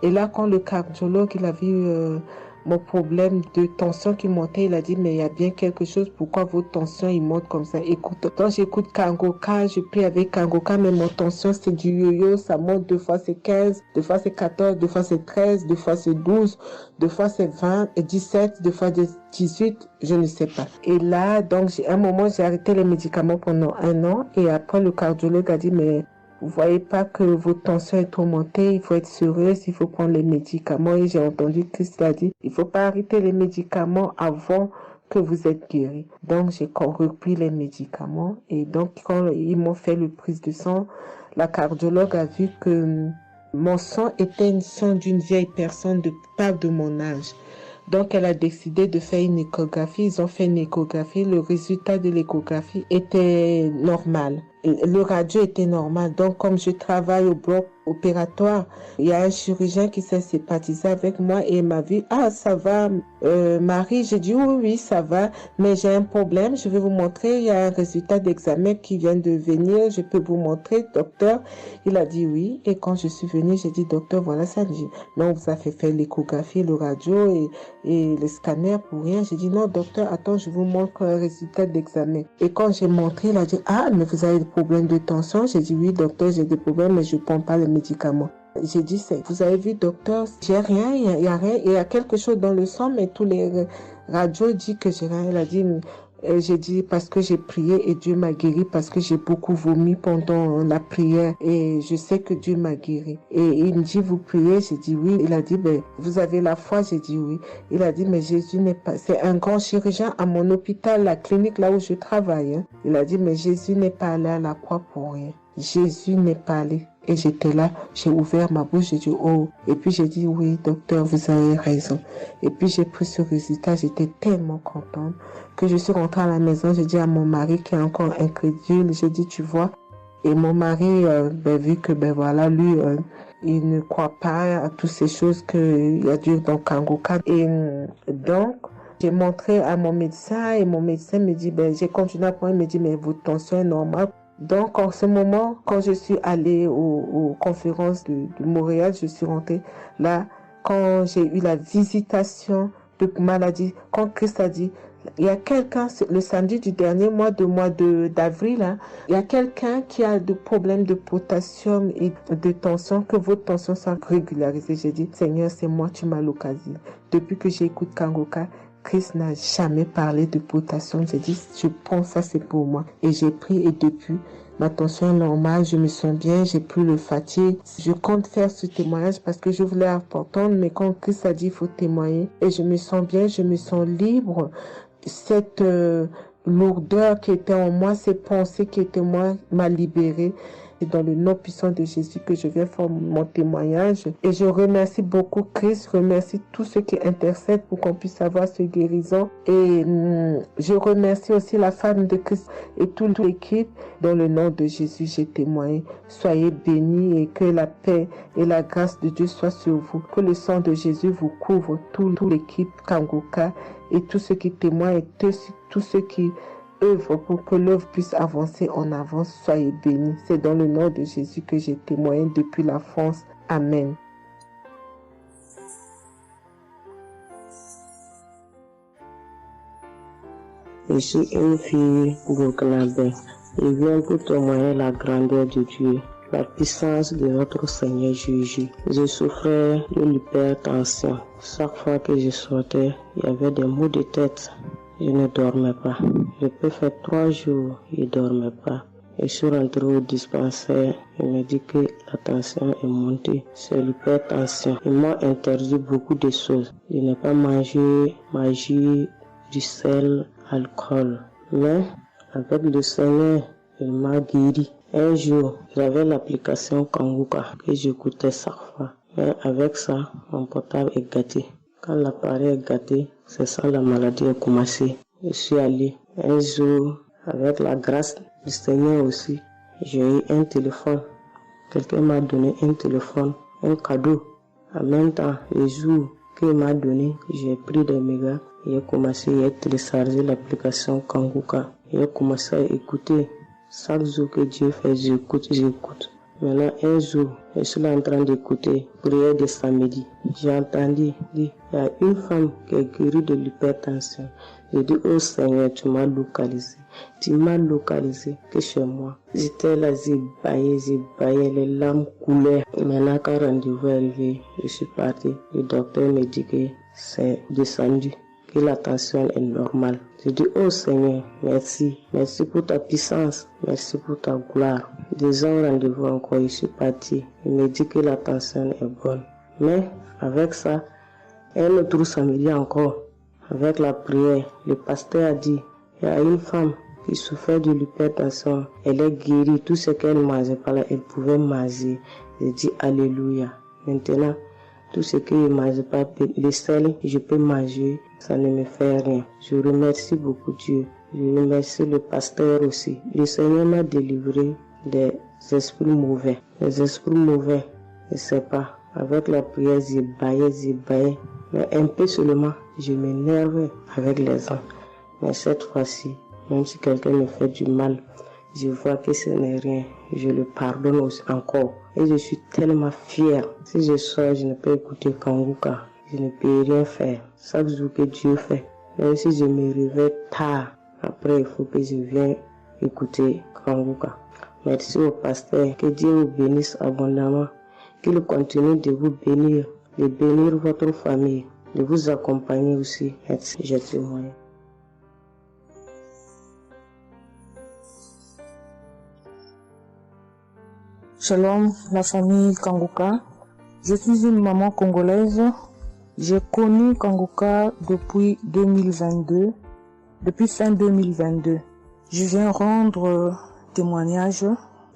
Et là, quand le cardiologue, il a vu mon problème de tension qui montait. Il a dit, mais il y a bien quelque chose. Pourquoi vos tensions, ils montent comme ça? Écoute, quand j'écoute Kangoka, je prie avec Kangoka, mais mon tension, c'est du yo-yo. Ça monte, 2 fois c'est 15, 2 fois c'est 14, 2 fois c'est 13, 2 fois c'est 12, 2 fois c'est 20, et 17, 2 fois 18, je ne sais pas. Et là, donc, à un moment, j'ai arrêté les médicaments pendant 1 an. Et après, le cardiologue a dit, mais vous voyez pas que votre tension est trop montée, il faut être sérieuse, il faut prendre les médicaments. Et j'ai entendu Christ a dit, il faut pas arrêter les médicaments avant que vous êtes guéri. Donc, j'ai repris les médicaments. Et donc, quand ils m'ont fait le prise de sang, la cardiologue a vu que mon sang était une sang d'une vieille personne, pas de mon âge. Donc, elle a décidé de faire une échographie. Ils ont fait une échographie. Le résultat de l'échographie était normal. Le radio était normal. Donc, comme je travaille au bloc opératoire, il y a un chirurgien qui s'est sympathisé avec moi et il m'a dit, ah, ça va, Marie? J'ai dit, oui, ça va, mais j'ai un problème. Je vais vous montrer. Il y a un résultat d'examen qui vient de venir. Je peux vous montrer, docteur? Il a dit oui. Et quand je suis venue, j'ai dit, docteur, voilà ça. Dit, non, vous avez fait l'échographie, le radio et le scanner pour rien. J'ai dit, non, docteur, attends, je vous montre un résultat d'examen. Et quand j'ai montré, il a dit, ah, mais vous avez des problèmes de tension? J'ai dit, oui, docteur, j'ai des problèmes, mais je ne prends pas les médicaments. J'ai dit, vous avez vu, docteur, j'ai rien, il y a rien, il y a quelque chose dans le sang, mais tous les radios disent que j'ai rien. Elle a dit, j'ai dit, parce que j'ai prié et Dieu m'a guéri, parce que j'ai beaucoup vomi pendant la prière et je sais que Dieu m'a guéri. Et il me dit, vous priez? J'ai dit oui. Il a dit, ben, vous avez la foi? J'ai dit oui. Il a dit, mais Jésus n'est pas, c'est un grand chirurgien à mon hôpital, la clinique là où je travaille. Hein. Il a dit, mais Jésus n'est pas allé à la croix pour rien. Jésus n'est pas allé. Et j'étais là, j'ai ouvert ma bouche, j'ai dit oh. Et puis j'ai dit oui, docteur, vous avez raison. Et puis j'ai pris ce résultat, j'étais tellement contente que je suis rentrée à la maison, j'ai dit à mon mari qui est encore incrédule, j'ai dit tu vois. Et mon mari, vu que voilà, lui, il ne croit pas à toutes ces choses qu'il y a Dieu dans Kangoka. Et donc, j'ai montré à mon médecin et mon médecin me dit, j'ai continué à prendre, il me dit, mais votre tension est normale. Donc, en ce moment, quand je suis allée aux conférences de Montréal, je suis rentrée là, quand j'ai eu la visitation de maladie, quand Christ a dit, il y a quelqu'un, le samedi du dernier mois d'avril, hein, il y a quelqu'un qui a des problèmes de potassium et de tension, que votre tension soit régularisée. J'ai dit, Seigneur, c'est moi, tu m'as l'occasion. Depuis que j'écoute Kangoka, Christ n'a jamais parlé de potassium. J'ai dit, je pense ça, c'est pour moi. Et j'ai pris et depuis, ma tension est normale, je me sens bien, j'ai plus le fatigue. Je compte faire ce témoignage parce que je voulais entendre, mais quand Christ a dit, il faut témoigner. Et je me sens bien, je me sens libre. Cette lourdeur qui était en moi, ces pensées qui étaient en moi, m'a libérée. C'est dans le nom puissant de Jésus que je viens faire mon témoignage. Et je remercie beaucoup Christ, je remercie tous ceux qui intercèdent pour qu'on puisse avoir ce guérison. Et je remercie aussi la femme de Christ et toute l'équipe. Dans le nom de Jésus, j'ai témoigné. Soyez bénis et que la paix et la grâce de Dieu soient sur vous. Que le sang de Jésus vous couvre, toute l'équipe Kangoka et tous ceux qui témoignent et tous ceux qui œuvre pour que l'œuvre puisse avancer en avant. Soyez bénis. C'est dans le nom de Jésus que j'ai témoigné depuis la France. Amen. Je suis une fille burkinabé. Je viens pour témoigner la grandeur de Dieu, la puissance de notre Seigneur Jésus. Je souffrais de l'hypertension. Chaque fois que je sortais, il y avait des maux de tête. Je ne dormais pas. Je peux faire 3 jours, je ne dormais pas. Je suis rentré au dispensaire, il m'a dit que la tension est montée. C'est l'hypertension. Ils m'ont interdit beaucoup de choses. Je n'ai pas mangé, du sel, alcool. Mais avec le Seigneur, il m'a guéri. Un jour, j'avais l'application Kangoka que j'écoutais chaque fois. Mais avec ça, mon portable est gâté. Quand l'appareil est gâté, c'est ça la maladie a commencé. Je suis allé un jour, avec la grâce du Seigneur aussi, j'ai eu un téléphone. Quelqu'un m'a donné un téléphone, un cadeau. En même temps, le jour qu'il m'a donné, j'ai pris des mégas et j'ai commencé à télécharger l'application Kangoka. J'ai commencé à écouter. Chaque jour que Dieu fait, j'écoute. Maintenant, un jour, je suis là en train d'écouter prière de samedi. J'ai entendu dire, il y a une femme qui est guérie de l'hypertension. J'ai dit, oh Seigneur, tu m'as localisé. Tu m'as localisé que chez moi. J'étais là, j'ai baillé, les larmes coulaient. Maintenant, quand rendez-vous est arrivé, je suis parti. Le docteur me dit que c'est descendu, que la tension est normale. Je dis, oh Seigneur, merci. Merci pour ta puissance. Merci pour ta gloire. Déjà au rendez-vous encore, je suis parti. Il me dit que la tension est bonne. Mais avec ça, un autre samedi encore, avec la prière, le pasteur a dit, il y a une femme qui souffrait de l'hypertension. Elle est guérie. Tout ce qu'elle ne mangeait pas là, elle pouvait manger. J'ai dit, alléluia. Maintenant, tout ce que je ne mange pas, le sel, je peux manger, ça ne me fait rien. Je remercie beaucoup Dieu. Je remercie le pasteur aussi. Le Seigneur m'a délivré des esprits mauvais. Les esprits mauvais, je ne sais pas. Avec la prière, j'ai baillé. Mais un peu seulement, je m'énerve avec les gens. Mais cette fois-ci, même si quelqu'un me fait du mal, je vois que ce n'est rien. Je le pardonne aussi encore. Et je suis tellement fière. Si je sors, je ne peux écouter Kanguka. Je ne peux rien faire. Chaque jour que Dieu fait. Même si je me réveille tard, après il faut que je vienne écouter Kanguka. Merci au pasteur. Que Dieu vous bénisse abondamment. Qu'il continue de vous bénir, de bénir votre famille, de vous accompagner aussi. Merci, je témoigne. Shalom, la famille Kanguka. Je suis une maman congolaise. J'ai connu Kanguka depuis 2022, depuis fin 2022. Je viens rendre témoignage.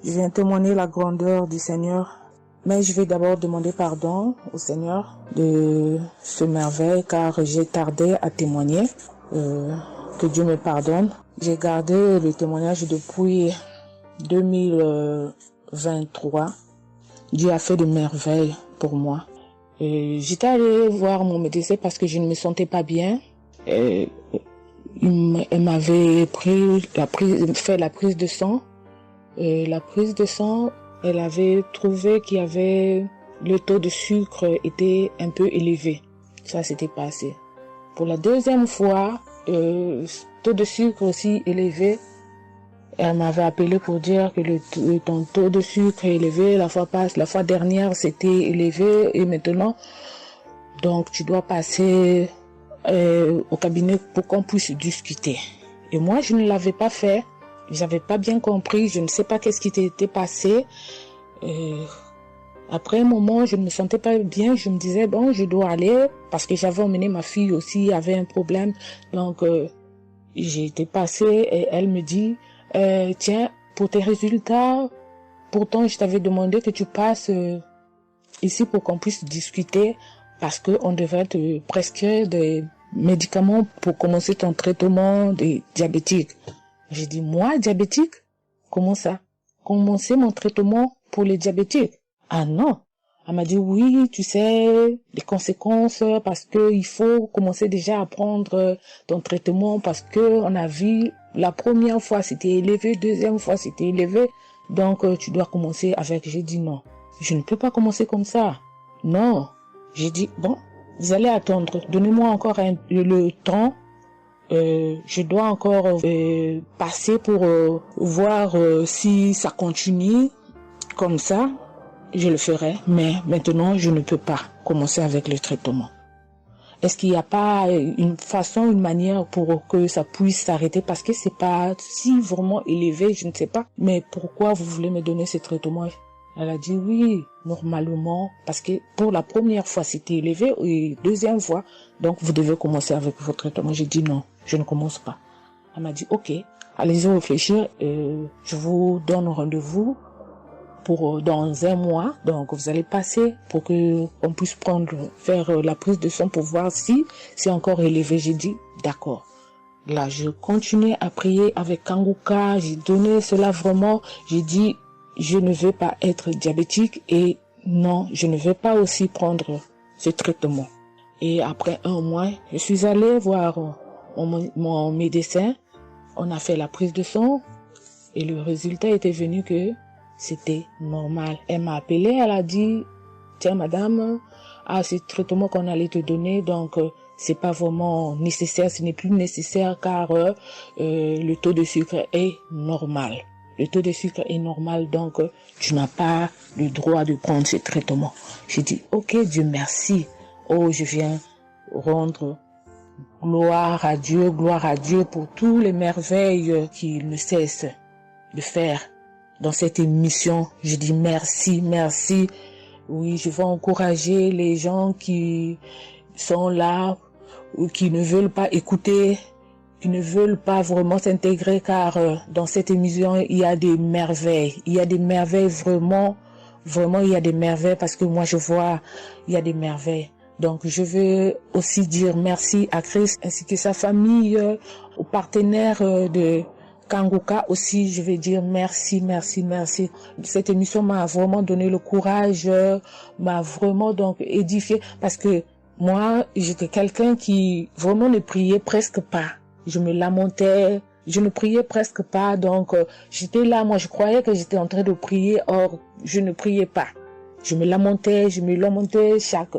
Je viens témoigner la grandeur du Seigneur. Mais je vais d'abord demander pardon au Seigneur de ce merveille car j'ai tardé à témoigner. Que Dieu me pardonne. J'ai gardé le témoignage depuis 2023. Dieu a fait de merveilles pour moi. J'étais allée voir mon médecin parce que je ne me sentais pas bien. Elle m'avait fait la prise de sang. La prise de sang, elle avait trouvé qu'il y avait le taux de sucre était un peu élevé. Ça s'était passé. Pour la deuxième fois, taux de sucre aussi élevé. Elle m'avait appelé pour dire que ton taux de sucre est élevé. La fois dernière, c'était élevé et maintenant, donc tu dois passer au cabinet pour qu'on puisse discuter. Et moi, je ne l'avais pas fait. J'avais pas bien compris. Je ne sais pas qu'est-ce qui était passé. Après un moment, je ne me sentais pas bien. Je me disais, bon, je dois aller parce que j'avais emmené ma fille aussi, avait un problème. Donc, j'ai été passée et elle me dit, tiens, pour tes résultats, pourtant je t'avais demandé que tu passes ici pour qu'on puisse discuter parce qu'on devrait te prescrire des médicaments pour commencer ton traitement de diabétique. J'ai dit, moi, diabétique? Comment ça? Commencer mon traitement pour les diabétiques? Ah non. Elle m'a dit, oui, tu sais, les conséquences, parce que il faut commencer déjà à prendre ton traitement parce que on a vu la première fois c'était élevé, deuxième fois c'était élevé, donc tu dois commencer avec. J'ai dit non, je ne peux pas commencer comme ça. Non. J'ai dit, bon, vous allez attendre, donnez-moi encore le temps. Je dois encore passer pour voir si ça continue comme ça. Je le ferai, mais maintenant je ne peux pas commencer avec le traitement. Est-ce qu'il n'y a pas une façon, une manière pour que ça puisse s'arrêter parce que c'est pas si vraiment élevé, je ne sais pas. Mais pourquoi vous voulez me donner ce traitement? Elle a dit oui, normalement, parce que pour la première fois c'était élevé et deuxième fois, donc vous devez commencer avec votre traitement. J'ai dit non, je ne commence pas. Elle m'a dit ok, allez-y réfléchir, je vous donne rendez-vous pour dans un mois, donc vous allez passer pour que on puisse faire la prise de sang pour voir si c'est encore élevé. J'ai dit d'accord. Là, je continuais à prier avec Kanguka, j'ai donné cela vraiment, j'ai dit je ne veux pas être diabétique et non, je ne veux pas aussi prendre ce traitement. Et après un mois, je suis allée voir mon médecin, on a fait la prise de sang et le résultat était venu que c'était normal. Elle m'a appelé, elle a dit, tiens madame, ce traitement qu'on allait te donner, donc c'est pas vraiment nécessaire, ce n'est plus nécessaire car le taux de sucre est normal. Le taux de sucre est normal, donc tu n'as pas le droit de prendre ce traitement. J'ai dit, ok, Dieu merci. Oh, je viens rendre gloire à Dieu pour toutes les merveilles qu'il ne cesse de faire dans cette émission. Je dis merci, merci. Oui, je vais encourager les gens qui sont là ou qui ne veulent pas écouter, qui ne veulent pas vraiment s'intégrer, car dans cette émission, il y a des merveilles. Il y a des merveilles vraiment, il y a des merveilles parce que moi je vois, il y a des merveilles. Donc je veux aussi dire merci à Christ ainsi que sa famille, aux partenaires de Kanguka aussi, je vais dire merci, merci, merci. Cette émission m'a vraiment donné le courage, m'a vraiment donc édifié parce que moi, j'étais quelqu'un qui vraiment ne priait presque pas. Je me lamentais, je ne priais presque pas, donc j'étais là, moi je croyais que j'étais en train de prier, or je ne priais pas. Je me lamentais chaque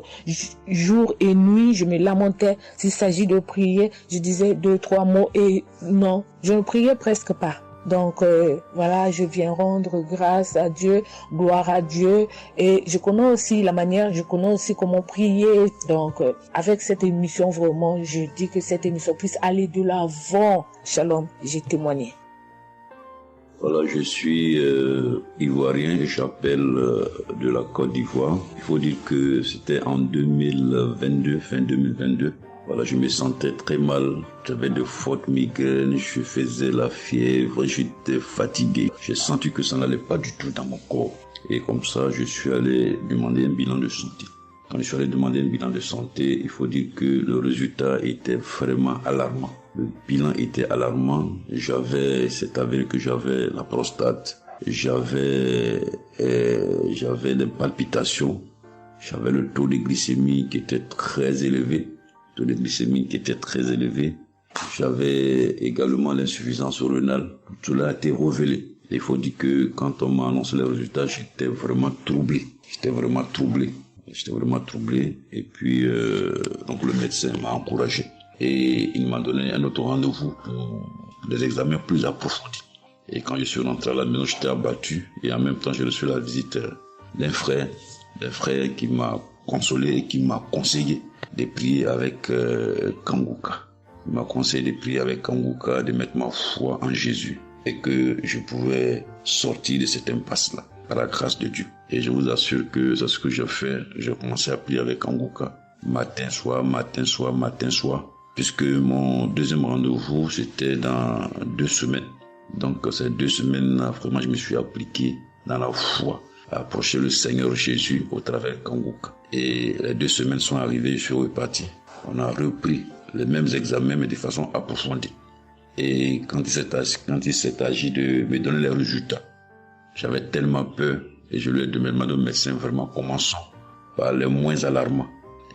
jour et nuit, je me lamentais. S'il s'agit de prier, je disais 2-3 mots et non, je ne priais presque pas. Donc voilà, je viens rendre grâce à Dieu, gloire à Dieu, et je connais aussi comment prier. Donc avec cette émission, vraiment, je dis que cette émission puisse aller de l'avant. Shalom, j'ai témoigné. Voilà, je suis ivoirien et j'appelle de la Côte d'Ivoire. Il faut dire que c'était en 2022, fin 2022. Voilà, je me sentais très mal. J'avais de fortes migraines, je faisais la fièvre, j'étais fatigué. J'ai senti que ça n'allait pas du tout dans mon corps. Et comme ça, je suis allé demander un bilan de santé. Quand je suis allé demander un bilan de santé, il faut dire que le résultat était vraiment alarmant. Le bilan était alarmant. C'est avéré que j'avais la prostate, j'avais des palpitations, j'avais le taux de glycémie qui était très élevé. J'avais également l'insuffisance rénale. Tout cela a été révélé. Il faut dire que quand on m'a annoncé les résultats, j'étais vraiment troublé. Et puis, donc le médecin m'a encouragé. Et il m'a donné un autre rendez-vous pour des examens plus approfondis. Et quand je suis rentré à la maison, j'étais abattu. Et en même temps, j'ai reçu la visite d'un frère qui m'a consolé et qui m'a conseillé de prier avec Kanguka. Il m'a conseillé de prier avec Kanguka, de mettre ma foi en Jésus et que je pouvais sortir de cette impasse-là par la grâce de Dieu. Et je vous assure que c'est ce que j'ai fait. J'ai commencé à prier avec Kanguka matin, soir, puisque mon deuxième rendez-vous, c'était dans 2 semaines. Donc ces 2 semaines-là, vraiment, je me suis appliqué dans la foi à approcher le Seigneur Jésus au travers de Kanguka. Et les 2 semaines sont arrivées, je suis reparti. On a repris les mêmes examens, mais de façon approfondie. Et quand il s'est agi de me donner les résultats, j'avais tellement peur et je lui ai demandé au médecin, vraiment, commençons par les moins alarmants.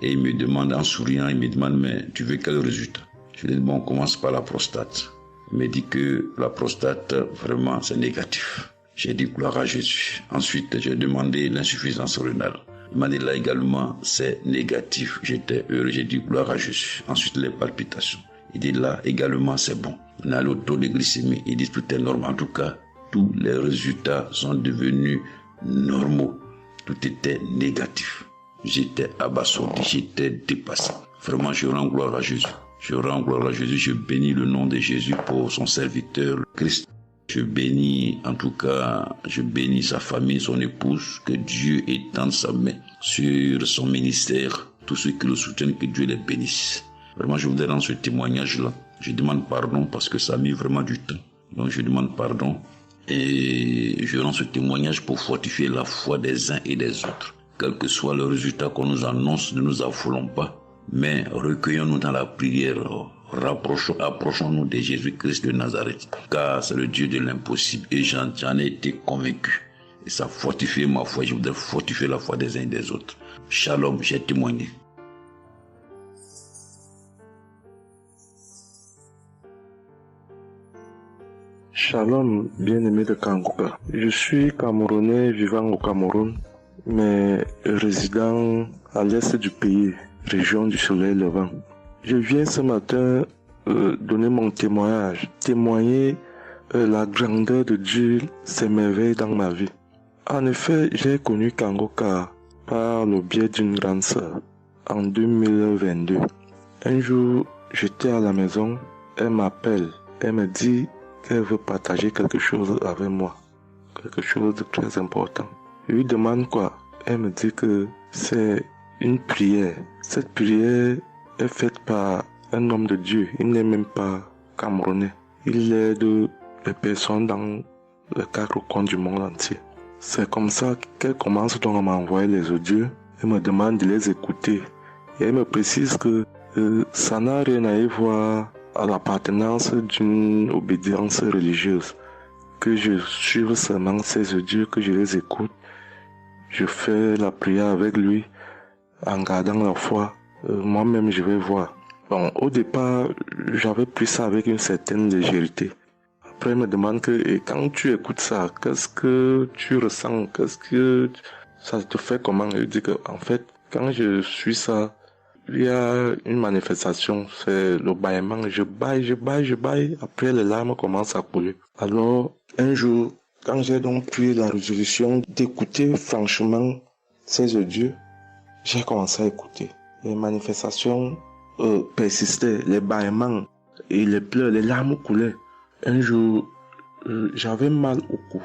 Et il me demande en souriant, mais tu veux quel résultat? Je lui ai dit, bon, on commence par la prostate. Il me dit que la prostate, vraiment, c'est négatif. J'ai dit gloire à Jésus. Ensuite, j'ai demandé l'insuffisance rénale. Il m'a dit là également, c'est négatif. J'étais heureux, j'ai dit gloire à Jésus. Ensuite, les palpitations. Il dit là également, c'est bon. On a le taux de glycémie. Il dit tout est normal. En tout cas, tous les résultats sont devenus normaux. Tout était négatif. J'étais abasourdi, j'étais dépassé. Vraiment, je rends gloire à Jésus. Je bénis le nom de Jésus pour son serviteur, Christ. Je bénis sa famille, son épouse, que Dieu étende sa main sur son ministère. Tous ceux qui le soutiennent, que Dieu les bénisse. Vraiment, je voudrais rendre ce témoignage-là. Je demande pardon parce que ça a mis vraiment du temps. Donc, je demande pardon et je rends ce témoignage pour fortifier la foi des uns et des autres. Quel que soit le résultat qu'on nous annonce, ne nous affolons pas, mais recueillons-nous dans la prière. Approchons-nous de Jésus-Christ de Nazareth, car c'est le Dieu de l'impossible et j'en ai été convaincu. Et ça fortifie ma foi, je voudrais fortifier la foi des uns et des autres. Shalom, j'ai témoigné. Shalom, bien-aimé de Kanguka. Je suis Camerounais vivant au Cameroun, mais résident à l'est du pays, région du soleil levant. Je viens ce matin donner mon témoignage, témoigner la grandeur de Dieu, ses merveilles dans ma vie. En effet, j'ai connu Kanguka par le biais d'une grande sœur en 2022. Un jour, j'étais à la maison, elle m'appelle, elle me dit qu'elle veut partager quelque chose avec moi, quelque chose de très important. Je lui demande quoi? Elle me dit que c'est une prière. Cette prière est faite par un homme de Dieu. Il n'est même pas camerounais. Il aide les personnes dans les 4 coins du monde entier. C'est comme ça qu'elle commence donc à m'envoyer les audios. Elle me demande de les écouter. Et elle me précise que ça n'a rien à y voir à l'appartenance d'une obédience religieuse. Que je suive seulement ces audios, que je les écoute. Je fais la prière avec lui en gardant la foi. Moi-même, je vais voir. Bon, au départ, j'avais pris ça avec une certaine légèreté. Après, il me demande et quand tu écoutes ça, qu'est-ce que tu ressens? Qu'est-ce que ça te fait comment? Je dis que, en fait, quand je suis ça, il y a une manifestation, c'est le bâillement. Je baille. Après, les larmes commencent à couler. Alors, un jour, quand j'ai donc pris la résolution d'écouter franchement ces audios, j'ai commencé à écouter. Les manifestations persistaient, les bâillements et les pleurs, les larmes coulaient. Un jour, j'avais mal au cou.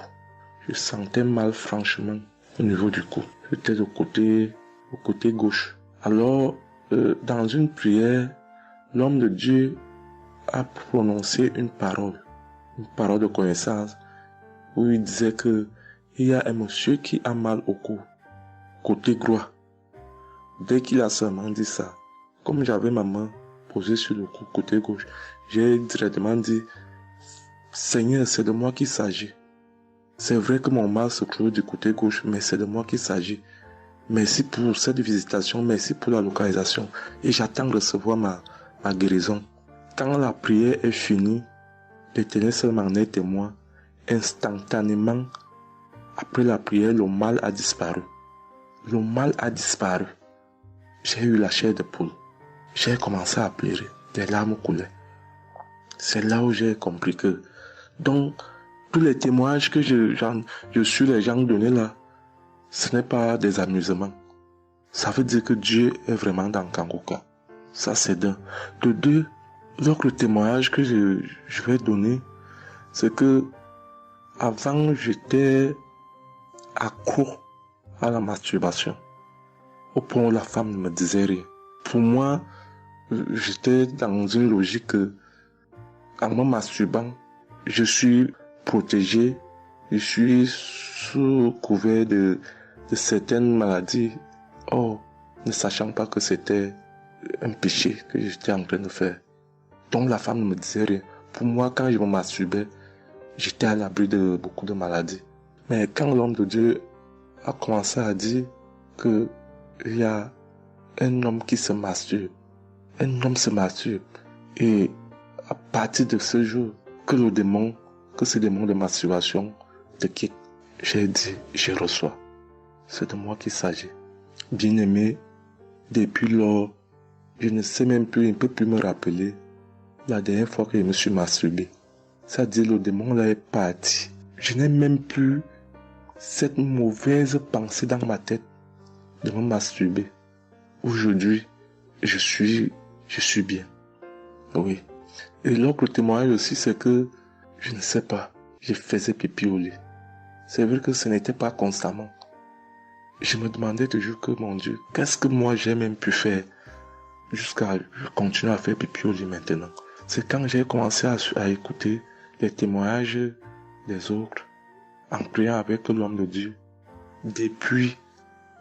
Je sentais mal franchement au niveau du cou. J'étais au côté gauche. Alors, dans une prière, l'homme de Dieu a prononcé une parole de connaissance, où il disait que il y a un monsieur qui a mal au cou, côté droit. Dès qu'il a seulement dit ça, comme j'avais ma main posée sur le cou, côté gauche, j'ai directement dit, Seigneur, c'est de moi qu'il s'agit. C'est vrai que mon mal se trouve du côté gauche, mais c'est de moi qu'il s'agit. Merci pour cette visitation, merci pour la localisation. Et j'attends de recevoir ma guérison. Quand la prière est finie, l'Éternel seul m'en est témoin. Instantanément, après la prière, le mal a disparu. Le mal a disparu. J'ai eu la chair de poule. J'ai commencé à pleurer. Des larmes coulaient. C'est là où j'ai compris que, donc, tous les témoignages que je suis les gens donnés là, ce n'est pas des amusements. Ça veut dire que Dieu est vraiment dans Kanguka. Ça, c'est d'un. De deux, l'autre témoignage que je vais donner, c'est que avant, j'étais accro à la masturbation. Au point où la femme ne me disait rien. Pour moi, j'étais dans une logique que, en me masturbant, je suis protégé, je suis sous couvert de certaines maladies. Oh, ne sachant pas que c'était un péché que j'étais en train de faire. Donc la femme ne me disait rien. Pour moi, quand je me masturbais, j'étais à l'abri de beaucoup de maladies. Mais quand l'homme de Dieu a commencé à dire que il y a un homme qui se masturbe, un homme se masturbe, et à partir de ce jour, que ce démon de masturbation te quitte, j'ai dit, je reçois. C'est de moi qu'il s'agit. Bien-aimé, depuis lors, je ne sais même plus, je ne peux plus me rappeler la dernière fois que je me suis masturbé. C'est-à-dire, le démon là est parti. Je n'ai même plus cette mauvaise pensée dans ma tête de me masturber. Aujourd'hui, je suis bien. Oui. Et l'autre témoignage aussi, c'est que, je ne sais pas, je faisais pipi au lit. C'est vrai que ce n'était pas constamment. Je me demandais toujours que, mon Dieu, qu'est-ce que moi j'ai même pu faire jusqu'à continuer à faire pipi au lit maintenant. C'est quand j'ai commencé à écouter les témoignages des autres, en priant avec l'homme de Dieu. Depuis,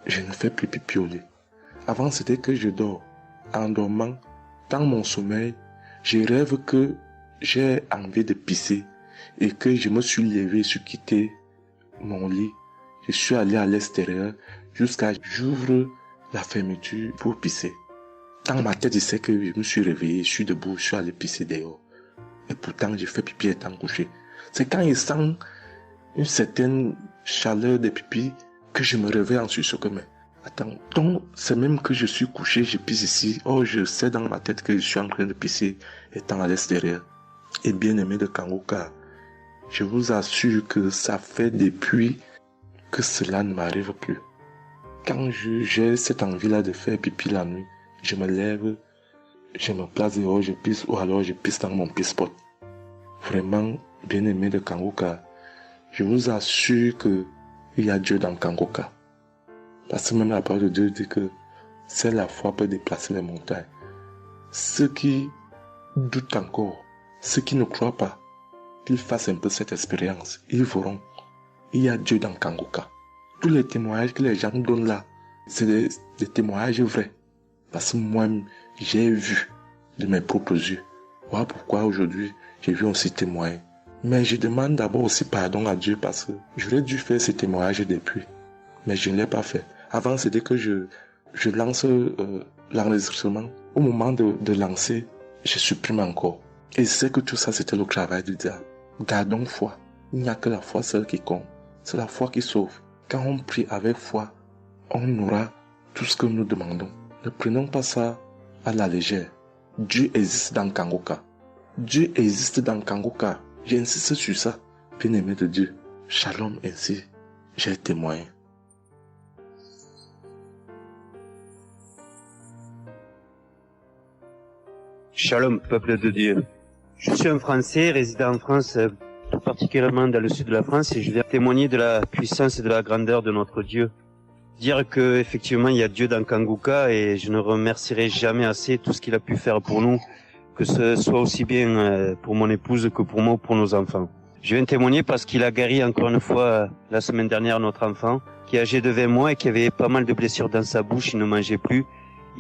je ne fais plus pipi au lit. Avant, c'était que je dors. En dormant, dans mon sommeil, je rêve que j'ai envie de pisser et que je me suis levé, je suis quitté mon lit. Je suis allé à l'extérieur jusqu'à j'ouvre la fermeture pour pisser. Dans ma tête, je sais que je me suis réveillé, je suis debout, je suis allé pisser dehors. Et pourtant, j'ai fait pipi étant couché. C'est quand il sent une certaine chaleur des pipis que je me réveille en sursaut. Mais attends, donc c'est même que je suis couché, je pisse ici. Oh, je sais dans ma tête que je suis en train de pisser étant à l'extérieur. Et bien aimé de Kangoka, je vous assure que ça fait depuis que cela ne m'arrive plus. Quand j'ai cette envie-là de faire pipi la nuit, je me lève, je me place dehors, je pisse, ou alors je pisse dans mon pisse-pot. Vraiment, bien aimé de Kangoka, je vous assure que il y a Dieu dans Kangoka. Parce que même la parole de Dieu dit que seule la foi peut déplacer les montagnes. Ceux qui doutent encore, ceux qui ne croient pas, qu'ils fassent un peu cette expérience, ils verront. Il y a Dieu dans Kangoka. Tous les témoignages que les gens donnent là, c'est des témoignages vrais. Parce que moi, j'ai vu de mes propres yeux. Voilà pourquoi aujourd'hui, j'ai vu aussi témoigner. Mais je demande d'abord aussi pardon à Dieu parce que j'aurais dû faire ces témoignages depuis. Mais je ne l'ai pas fait. Avant, c'était que je lance l'enregistrement. Au moment de lancer, je supprime encore. Et je sais que tout ça, c'était le travail du diable. Gardons foi. Il n'y a que la foi seule qui compte. C'est la foi qui sauve. Quand on prie avec foi, on aura tout ce que nous demandons. Ne prenons pas ça à la légère. Dieu existe dans Kangoka. Dieu existe dans Kangoka. J'insiste sur ça. Bien-aimé de Dieu. Shalom ainsi. J'ai témoigné. Shalom, peuple de Dieu. Je suis un Français résidant en France, tout particulièrement dans le sud de la France, et je viens témoigner de la puissance et de la grandeur de notre Dieu. Dire que effectivement il y a Dieu dans Kangoka, et je ne remercierai jamais assez tout ce qu'il a pu faire pour nous, que ce soit aussi bien pour mon épouse que pour moi ou pour nos enfants. Je viens témoigner parce qu'il a guéri encore une fois la semaine dernière notre enfant, qui est âgé de 20 mois et qui avait pas mal de blessures dans sa bouche, il ne mangeait plus.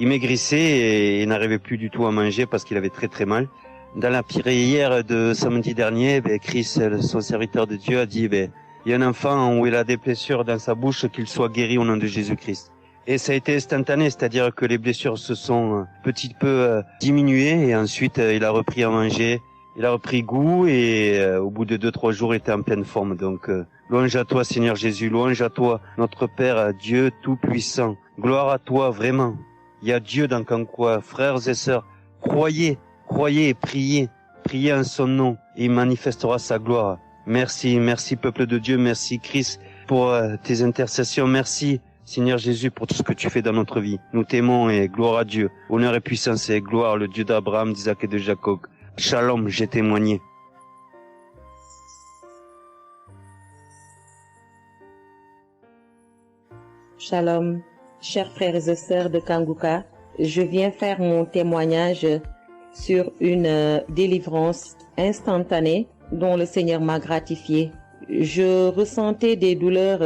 Il maigrissait et n'arrivait plus du tout à manger parce qu'il avait très très mal. Dans la prière de samedi dernier, Chris, son serviteur de Dieu, a dit il y a un enfant où il a des blessures dans sa bouche, qu'il soit guéri au nom de Jésus-Christ. Et ça a été instantané, c'est-à-dire que les blessures se sont petit peu diminuées et ensuite il a repris à manger, il a repris goût et au bout de 2-3 jours il était en pleine forme. Donc louange à toi Seigneur Jésus, louange à toi notre Père, Dieu Tout-Puissant. Gloire à toi vraiment. Il y a Dieu dans Kangoka, frères et sœurs, croyez et priez en son nom et il manifestera sa gloire. Merci peuple de Dieu, merci Christ pour tes intercessions, merci Seigneur Jésus pour tout ce que tu fais dans notre vie. Nous t'aimons et gloire à Dieu, honneur et puissance et gloire, le Dieu d'Abraham, d'Isaac et de Jacob. Shalom, j'ai témoigné. Shalom, chers frères et sœurs de Kangoka, je viens faire mon témoignage sur une délivrance instantanée dont le Seigneur m'a gratifié. Je ressentais des douleurs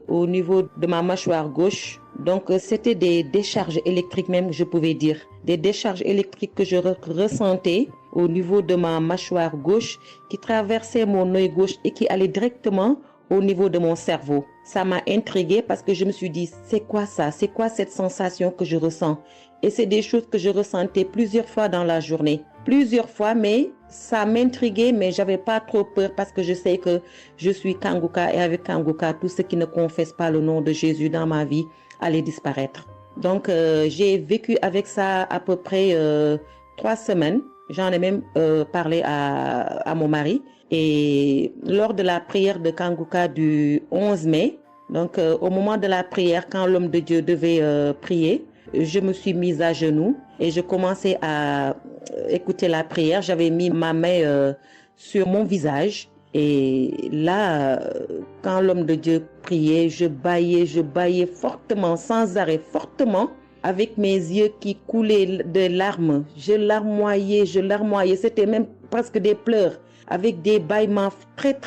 au niveau de ma mâchoire gauche, donc c'était des décharges électriques même, je pouvais dire. Des décharges électriques que je ressentais au niveau de ma mâchoire gauche qui traversaient mon œil gauche et qui allaient directement au niveau de mon cerveau. Ça m'a intriguée parce que je me suis dit, c'est quoi ça? C'est quoi cette sensation que je ressens? Et c'est des choses que je ressentais plusieurs fois dans la journée. Plusieurs fois, mais ça m'intriguait, mais j'avais pas trop peur parce que je sais que je suis Kangoka et avec Kangoka, tout ce qui ne confesse pas le nom de Jésus dans ma vie allait disparaître. Donc, j'ai vécu avec ça à peu près 3 semaines. J'en ai même parlé à mon mari. Et lors de la prière de Kangoka du 11 mai, donc au moment de la prière, quand l'homme de Dieu devait prier, je me suis mise à genoux et je commençais à écouter la prière. J'avais mis ma main sur mon visage et là, quand l'homme de Dieu priait, je bâillais fortement, sans arrêt, fortement, avec mes yeux qui coulaient de larmes. Je larmoyais, c'était même presque des pleurs, avec des bâillements très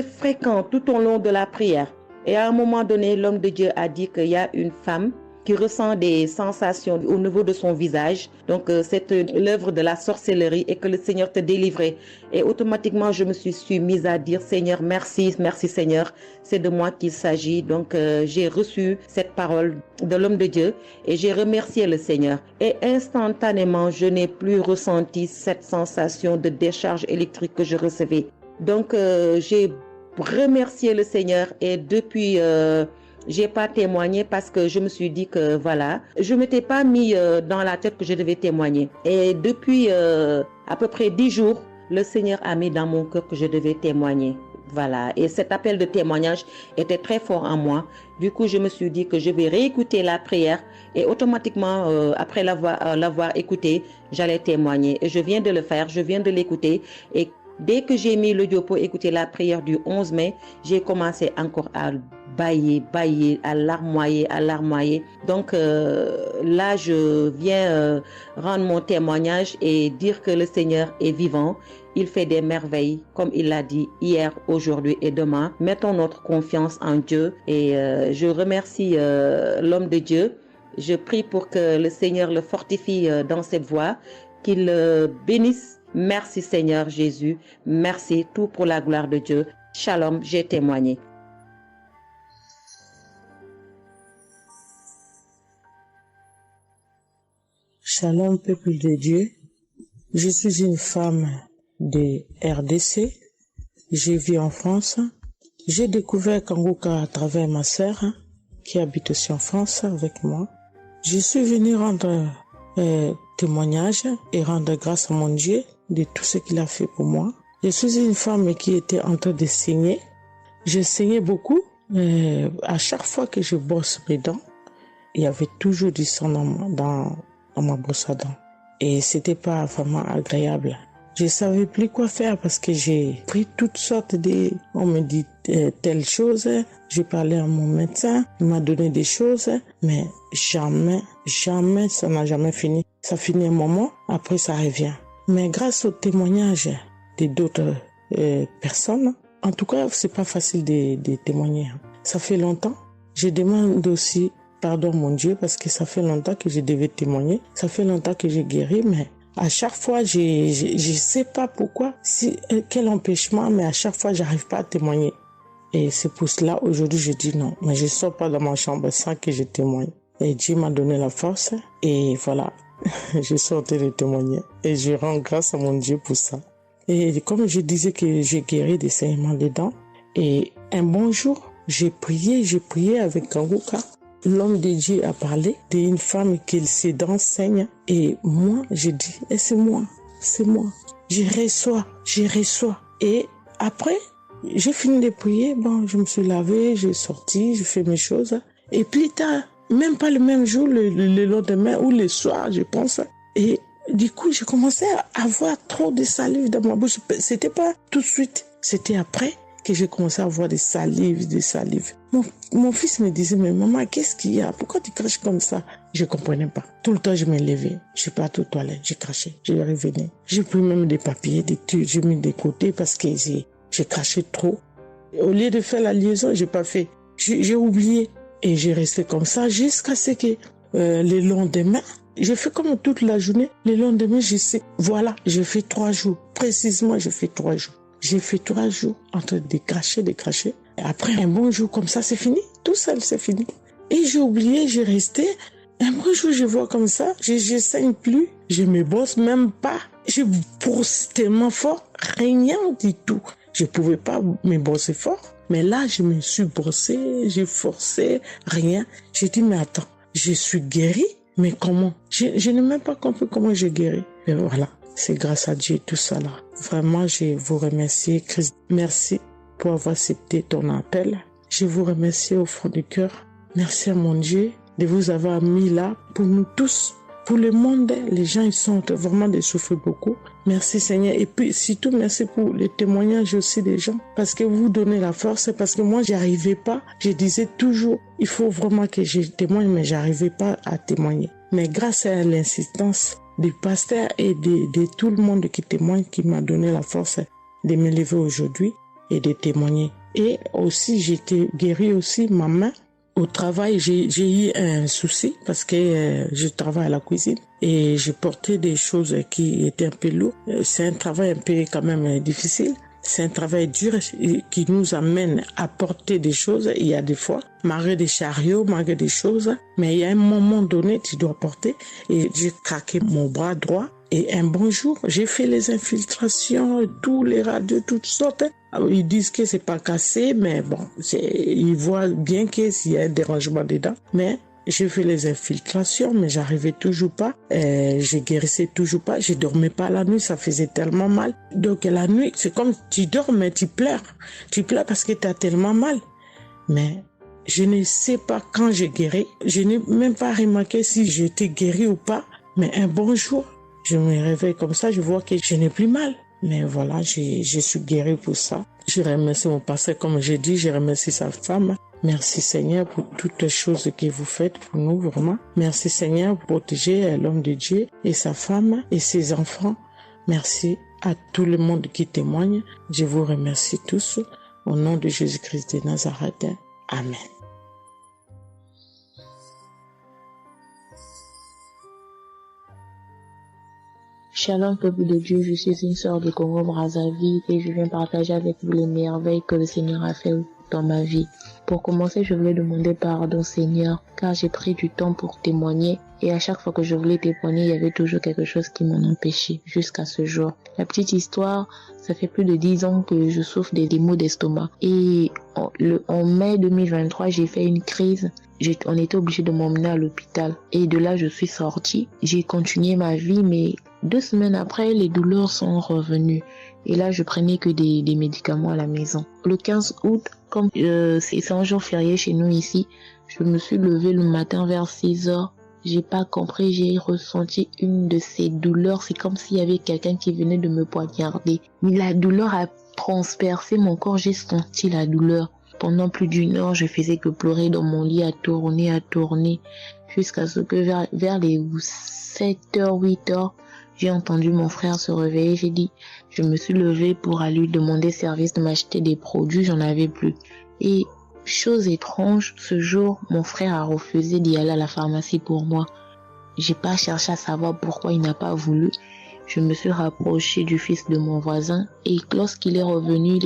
fréquents tout au long de la prière. Et à un moment donné, l'homme de Dieu a dit qu'il y a une femme qui ressent des sensations au niveau de son visage. Donc, c'est l'œuvre de la sorcellerie et que le Seigneur te délivrait. Et automatiquement, je me suis mise à dire, Seigneur, merci Seigneur, c'est de moi qu'il s'agit. Donc, j'ai reçu cette parole de l'homme de Dieu et j'ai remercié le Seigneur. Et instantanément, je n'ai plus ressenti cette sensation de décharge électrique que je recevais. Donc, j'ai remercié le Seigneur et depuis, j'ai pas témoigné parce que je me suis dit que voilà, je m'étais pas mis dans la tête que je devais témoigner. Et depuis à peu près 10 jours, le Seigneur a mis dans mon cœur que je devais témoigner. Voilà. Et cet appel de témoignage était très fort en moi. Du coup, je me suis dit que je vais réécouter la prière et automatiquement, après l'avoir écouté, j'allais témoigner. Et je viens de le faire, je viens de l'écouter. Et dès que j'ai mis l'audio pour écouter la prière du 11 mai, j'ai commencé encore à bailler, à larmoyer. Donc là, je viens rendre mon témoignage et dire que le Seigneur est vivant. Il fait des merveilles, comme il l'a dit hier, aujourd'hui et demain. Mettons notre confiance en Dieu et je remercie l'homme de Dieu. Je prie pour que le Seigneur le fortifie dans cette voie, qu'il le bénisse. Merci Seigneur Jésus, merci, tout pour la gloire de Dieu. Shalom, j'ai témoigné. Shalom, peuple de Dieu. Je suis une femme de RDC. Je vis en France. J'ai découvert Kanguka à travers ma sœur qui habite aussi en France avec moi. Je suis venue rendre témoignage et rendre grâce à mon Dieu de tout ce qu'il a fait pour moi. Je suis une femme qui était en train de saigner. Je saignais beaucoup. À chaque fois que je brosse mes dents, il y avait toujours du sang dans ma brosse à dents. Et c'était pas vraiment agréable. Je savais plus quoi faire parce que j'ai pris toutes sortes de... On me dit telle chose. J'ai parlé à mon médecin. Il m'a donné des choses. Mais jamais, ça n'a jamais fini. Ça finit un moment, après ça revient. Mais grâce au témoignage de d'autres personnes, en tout cas, c'est pas facile de témoigner. Ça fait longtemps. Je demande aussi pardon mon Dieu parce que ça fait longtemps que je devais témoigner. Ça fait longtemps que j'ai guéri, mais à chaque fois, je sais pas pourquoi, quel empêchement, mais à chaque fois, j'arrive pas à témoigner. Et c'est pour cela, aujourd'hui, je dis non. Mais je sors pas dans ma chambre sans que je témoigne. Et Dieu m'a donné la force. Et voilà, je sortais de témoigner. Et je rends grâce à mon Dieu pour ça. Et comme je disais que j'ai guéri des saignements des dents. Et un bon jour, j'ai prié avec Kanguka. L'homme de Dieu a parlé d'une femme qui ses dents saignent. Et moi, j'ai dit, et c'est moi. Je reçois. Et après, j'ai fini de prier. Bon, je me suis lavé, j'ai sorti, j'ai fait mes choses. Et plus tard, même pas le même jour, le lendemain ou le soir, je pense. Et du coup, j'ai commencé à avoir trop de salive dans ma bouche. C'était pas tout de suite, c'était après que j'ai commencé à avoir des salives. Mon fils me disait, mais maman, qu'est-ce qu'il y a? Pourquoi tu craches comme ça? Je comprenais pas. Tout le temps, je me levais. Je suis partie aux toilettes, j'ai craché, je revenais. J'ai pris même des papiers, des trucs, j'ai mis de côté parce que j'ai craché trop. Au lieu de faire la liaison, j'ai pas fait. J'ai oublié. Et j'ai resté comme ça jusqu'à ce que le lendemain, j'ai fait comme toute la journée. Le lendemain, je sais, voilà, j'ai fait 3 jours. Précisément, j'ai fait 3 jours. J'ai fait 3 jours en train de cracher. Et après, un bon jour comme ça, c'est fini. Tout seul, c'est fini. Et j'ai oublié, j'ai resté. Un bon jour, je vois comme ça, je saigne plus. Je me brosse même pas. Je brosse tellement fort, rien du tout. Je pouvais pas me brosser fort. Mais là, je me suis brossé, j'ai forcé, rien. J'ai dit, mais attends, je suis guéri, mais comment? Je n'ai même pas compris comment j'ai guéri. Mais voilà, c'est grâce à Dieu tout ça là. Vraiment, je vous remercie, Christ. Merci pour avoir accepté ton appel. Je vous remercie au fond du cœur. Merci à mon Dieu de vous avoir mis là pour nous tous. Pour le monde, les gens, ils sont vraiment de souffrir beaucoup. Merci Seigneur. Et puis, surtout, merci pour les témoignages aussi des gens. Parce que vous donnez la force. Parce que moi, j'arrivais pas. Je disais toujours, il faut vraiment que je témoigne, mais j'arrivais pas à témoigner. Mais grâce à l'insistance du pasteur et de tout le monde qui témoigne, qui m'a donné la force de me lever aujourd'hui et de témoigner. Et aussi, j'étais guérie aussi, ma main. Au travail, j'ai eu un souci parce que je travaille à la cuisine et j'ai porté des choses qui étaient un peu lourdes. C'est un travail un peu quand même difficile. c'est un travail dur qui nous amène à porter des choses. Il y a des fois, malgré des chariots, malgré des choses, mais il y a un moment donné, tu dois porter. Et j'ai craqué mon bras droit. Et un bon jour, j'ai fait les infiltrations, tous les radios, toutes sortes. Ils disent que c'est pas cassé, mais bon, ils voient bien qu'il y a un dérangement dedans. Mais j'ai fait les infiltrations, mais j'arrivais toujours pas. Je guérissais toujours pas. Je dormais pas la nuit, ça faisait tellement mal. Donc la nuit, c'est comme tu dors, mais tu pleures. Tu pleures parce que tu as tellement mal. Mais je ne sais pas quand j'ai guéri. Je n'ai même pas remarqué si j'étais guéri ou pas. Mais un bon jour, je me réveille comme ça, je vois que je n'ai plus mal. Mais voilà, je suis guéri pour ça. Je remercie mon pasteur, comme j'ai dit, je remercie sa femme. Merci Seigneur pour toutes les choses que vous faites pour nous, vraiment. Merci Seigneur pour protéger l'homme de Dieu et sa femme et ses enfants. Merci à tout le monde qui témoigne. Je vous remercie tous. Au nom de Jésus-Christ de Nazareth. Amen. Shalom, peuple de Dieu, je suis une sœur de Congo Brazzaville et je viens partager avec vous les merveilles que le Seigneur a fait dans ma vie. Pour commencer, je voulais demander pardon, Seigneur, car j'ai pris du temps pour témoigner et à chaque fois que je voulais témoigner, il y avait toujours quelque chose qui m'en empêchait jusqu'à ce jour. La petite histoire, ça fait plus de 10 ans que je souffre des maux d'estomac et en mai 2023, j'ai fait une crise. On était obligé de m'emmener à l'hôpital et de là, je suis sortie. J'ai continué ma vie, mais 2 semaines après, les douleurs sont revenues. Et là, je prenais que des médicaments à la maison. Le 15 août, comme c'est un jour férié chez nous ici, je me suis levée le matin vers 6 heures. J'ai pas compris, j'ai ressenti une de ces douleurs. C'est comme s'il y avait quelqu'un qui venait de me poignarder. Mais la douleur a transpercé mon corps, j'ai senti la douleur. Pendant plus d'1 heure, je faisais que pleurer dans mon lit, à tourner, jusqu'à ce que vers les 7h, 8h, j'ai entendu mon frère se réveiller. Je me suis levée pour aller lui demander service de m'acheter des produits, j'en avais plus. Et chose étrange, ce jour, mon frère a refusé d'y aller à la pharmacie pour moi. J'ai pas cherché à savoir pourquoi il n'a pas voulu. Je me suis rapprochée du fils de mon voisin et lorsqu'il est revenu,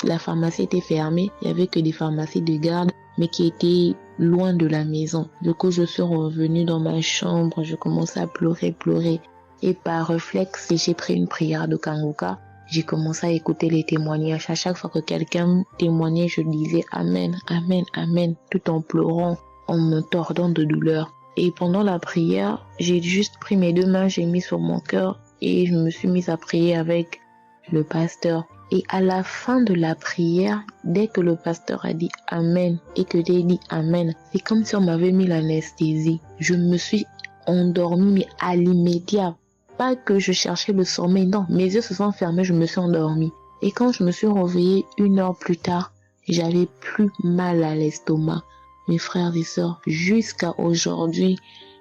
la pharmacie était fermée. Il y avait que des pharmacies de garde, mais qui étaient loin de la maison. Du coup, je suis revenue dans ma chambre, je commençais à pleurer. Et par réflexe, j'ai pris une prière de Kanguka. J'ai commencé à écouter les témoignages. À chaque fois que quelqu'un témoignait, je disais Amen, Amen, Amen, tout en pleurant, en me tordant de douleur. Et pendant la prière, j'ai juste pris mes 2 mains, j'ai mis sur mon cœur et je me suis mise à prier avec le pasteur. Et à la fin de la prière, dès que le pasteur a dit Amen et que j'ai dit Amen, c'est comme si on m'avait mis l'anesthésie. Je me suis endormie, mais à l'immédiat. Pas que je cherchais le sommeil, non. Mes yeux se sont fermés, je me suis endormie. Et quand je me suis réveillée 1 heure plus tard, j'avais plus mal à l'estomac. Mes frères et sœurs, jusqu'à aujourd'hui,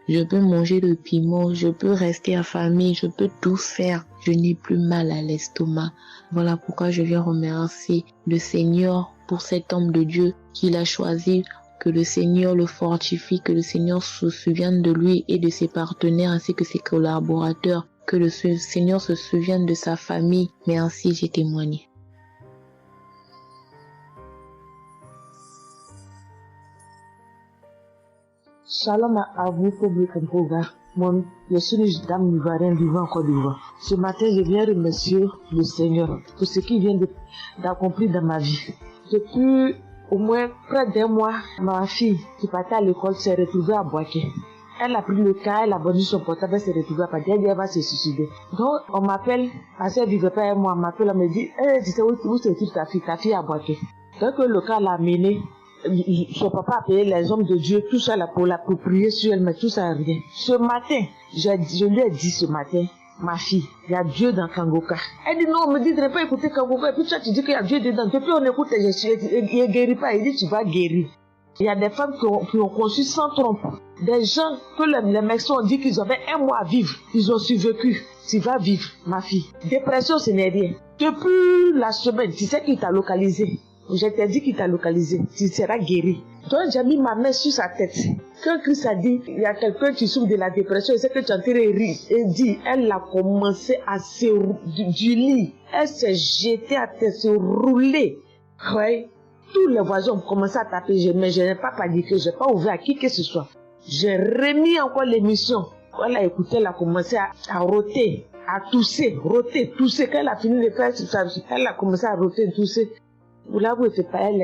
je peux manger le piment, je peux rester affamée, je peux tout faire. Je n'ai plus mal à l'estomac. Voilà pourquoi je viens remercier le Seigneur pour cet homme de Dieu qu'il a choisi. Que le Seigneur le fortifie, que le Seigneur se souvienne de lui et de ses partenaires ainsi que ses collaborateurs. Que le Seigneur se souvienne de sa famille. Mais ainsi j'ai témoigné. Shalom à vous, peuple Kangoga. Moi, je suis une dame ivoirienne vivant en Côte d'Ivoire. Ce matin, je viens remercier le Seigneur pour ce qu'il vient d'accomplir dans ma vie. Depuis au moins près d'1 mois, ma fille qui partait à l'école s'est retrouvée à Boaké. Elle a pris le cas, elle a vendu son portable, elle s'est retrouvée à Boaké, elle va se suicider. Donc, on m'appelle, parce qu'elle vivait pas avec moi, on m'appelle, on me dit, tu sais où se trouve ta fille à Boaké. Donc, le cas l'a amené. Son papa a payé les hommes de Dieu, tout ça là pour l'approprier sur elle, mais tout ça rien. Ce matin, je lui ai dit ce matin, ma fille, il y a Dieu dans Kangoka. Elle dit non, on me dit de ne pas écouter Kangoka, et puis toi tu dis qu'il y a Dieu dedans. Depuis on écoute, il ne guérit pas, il dit tu vas guérir. Il y a des femmes qui ont conçu sans trompe. Des gens que les médecins ont dit qu'ils avaient 1 mois à vivre, ils ont survécu. Tu vas vivre, ma fille. Dépression, ce n'est rien. Depuis la semaine, tu sais qu'il t'a localisé. Je t'ai dit qu'il t'a localisé, tu seras guéri. Donc j'ai mis ma main sur sa tête. Quand Christ a dit, il y a quelqu'un qui souffre de la dépression, et c'est que tu es en train de rire. Et dit, elle a commencé à se du lit. Elle s'est jetée à terre, se rouler. Ouais. Tous les voisins ont commencé à taper, mais je n'ai pas paniqué, je n'ai pas ouvert à qui que ce soit. J'ai remis encore l'émission. Quand elle a écouté, elle a commencé à roter, à tousser, roter, tousser. Quand elle a fini de faire ça, elle a commencé à roter, tousser. Vous l'avouez, c'est pas elle,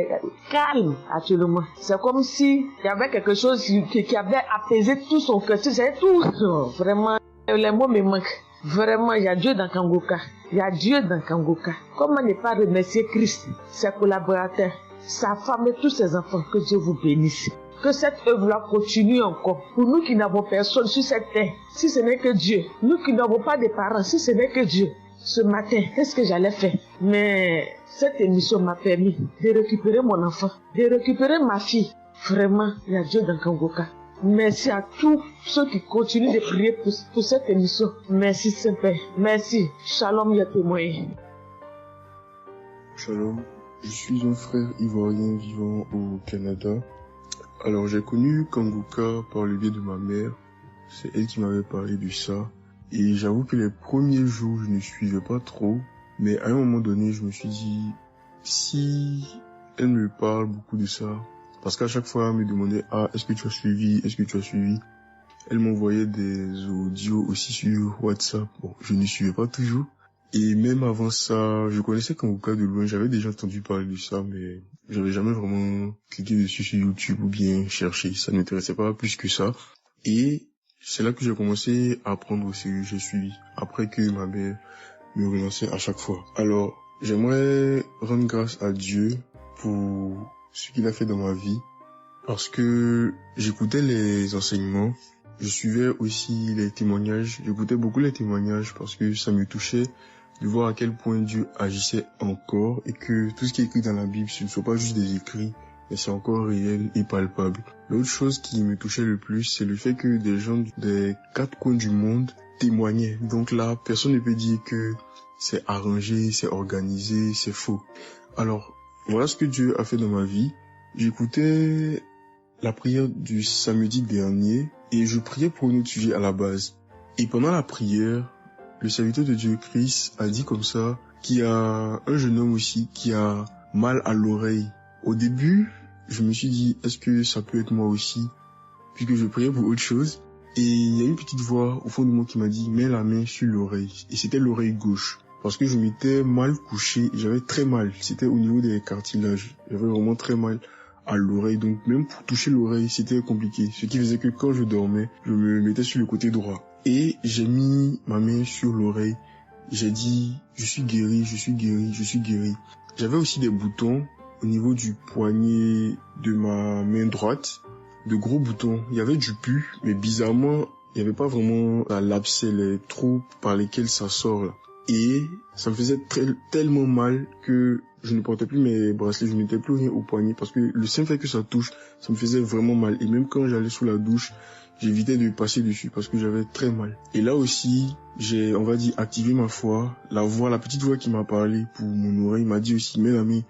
calme actuellement. C'est comme si il y avait quelque chose qui avait apaisé tout son cœur. C'est tout. Non, vraiment, les mots me manquent. Vraiment, il y a Dieu dans Kangoka. Il y a Dieu dans Kangoka. Comment ne pas remercier Christ, ses collaborateurs, sa femme et tous ses enfants. Que Dieu vous bénisse. Que cette œuvre-là continue encore. Pour nous qui n'avons personne sur cette terre, si ce n'est que Dieu. Nous qui n'avons pas de parents, si ce n'est que Dieu. Ce matin, qu'est-ce que j'allais faire? Mais cette émission m'a permis de récupérer mon enfant, de récupérer ma fille. Vraiment, il y a Dieu dans Kangoka. Merci à tous ceux qui continuent de prier pour cette émission. Merci Saint-Père. Merci. Shalom, ya témoin. Shalom. Je suis un frère ivoirien vivant au Canada. Alors j'ai connu Kangoka par le biais de ma mère. C'est elle qui m'avait parlé de ça. Et j'avoue que les premiers jours, je ne suivais pas trop. Mais à un moment donné, je me suis dit, si elle me parle beaucoup de ça, parce qu'à chaque fois, elle me demandait, est-ce que tu as suivi? Est-ce que tu as suivi? Elle m'envoyait des audios aussi sur WhatsApp. Bon, je ne suivais pas toujours. Et même avant ça, je connaissais Kangoka de loin. J'avais déjà entendu parler de ça, mais j'avais jamais vraiment cliqué dessus sur YouTube ou bien cherché. Ça ne m'intéressait pas plus que ça. Et c'est là que j'ai commencé à apprendre au sérieux. Je suis après que ma mère me relançait à chaque fois. Alors, j'aimerais rendre grâce à Dieu pour ce qu'il a fait dans ma vie. Parce que j'écoutais les enseignements. Je suivais aussi les témoignages. J'écoutais beaucoup les témoignages parce que ça me touchait de voir à quel point Dieu agissait encore et que tout ce qui est écrit dans la Bible, ce ne sont pas juste des écrits, mais c'est encore réel et palpable. L'autre chose qui me touchait le plus, c'est le fait que des gens des 4 coins du monde témoignaient. Donc là, personne ne peut dire que c'est arrangé, c'est organisé, c'est faux. Alors, voilà ce que Dieu a fait dans ma vie. J'écoutais la prière du samedi dernier et je priais pour un autre sujet à la base. Et pendant la prière, le serviteur de Dieu, Christ, a dit comme ça qu'il y a un jeune homme aussi qui a mal à l'oreille. Au début, je me suis dit, est-ce que ça peut être moi aussi? Puisque je priais pour autre chose. Et il y a une petite voix au fond de moi qui m'a dit, mets la main sur l'oreille. Et c'était l'oreille gauche. Parce que je m'étais mal couché et j'avais très mal. C'était au niveau des cartilages. J'avais vraiment très mal à l'oreille. Donc même pour toucher l'oreille, c'était compliqué. Ce qui faisait que quand je dormais, je me mettais sur le côté droit. Et j'ai mis ma main sur l'oreille. J'ai dit, je suis guéri, je suis guéri, je suis guéri. J'avais aussi des boutons au niveau du poignet de ma main droite. De gros boutons. Il y avait du pus, mais bizarrement, il n'y avait pas vraiment l'abcès, les trous par lesquels ça sort là. Et ça me faisait tellement mal que je ne portais plus mes bracelets, je ne mettais plus rien au poignet parce que le simple fait que ça touche, ça me faisait vraiment mal. Et même quand j'allais sous la douche, j'évitais de passer dessus parce que j'avais très mal. Et là aussi, j'ai, on va dire, activé ma foi. La petite voix qui m'a parlé pour mon oreille m'a dit aussi, mets la main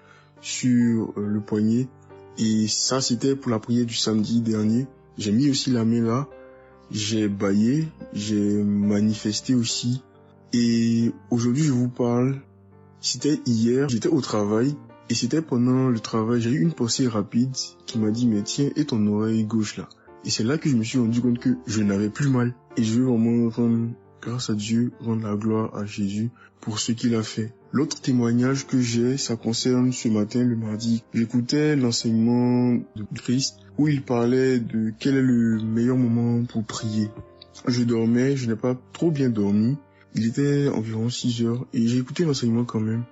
sur le poignet. Et ça, c'était pour la prière du samedi dernier. J'ai mis aussi la main là. J'ai bâillé, j'ai manifesté aussi. Et aujourd'hui, je vous parle, c'était hier, j'étais au travail. Et c'était pendant le travail, j'ai eu une pensée rapide qui m'a dit, mais tiens, et ton oreille gauche là? Et c'est là que je me suis rendu compte que je n'avais plus mal. Et je veux vraiment rendre grâce à Dieu, rendre la gloire à Jésus pour ce qu'il a fait. L'autre témoignage que j'ai, ça concerne ce matin, le mardi. J'écoutais l'enseignement de Christ où il parlait de quel est le meilleur moment pour prier. Je dormais, je n'ai pas trop bien dormi. Il était environ 6 heures et j'ai écouté l'enseignement quand même.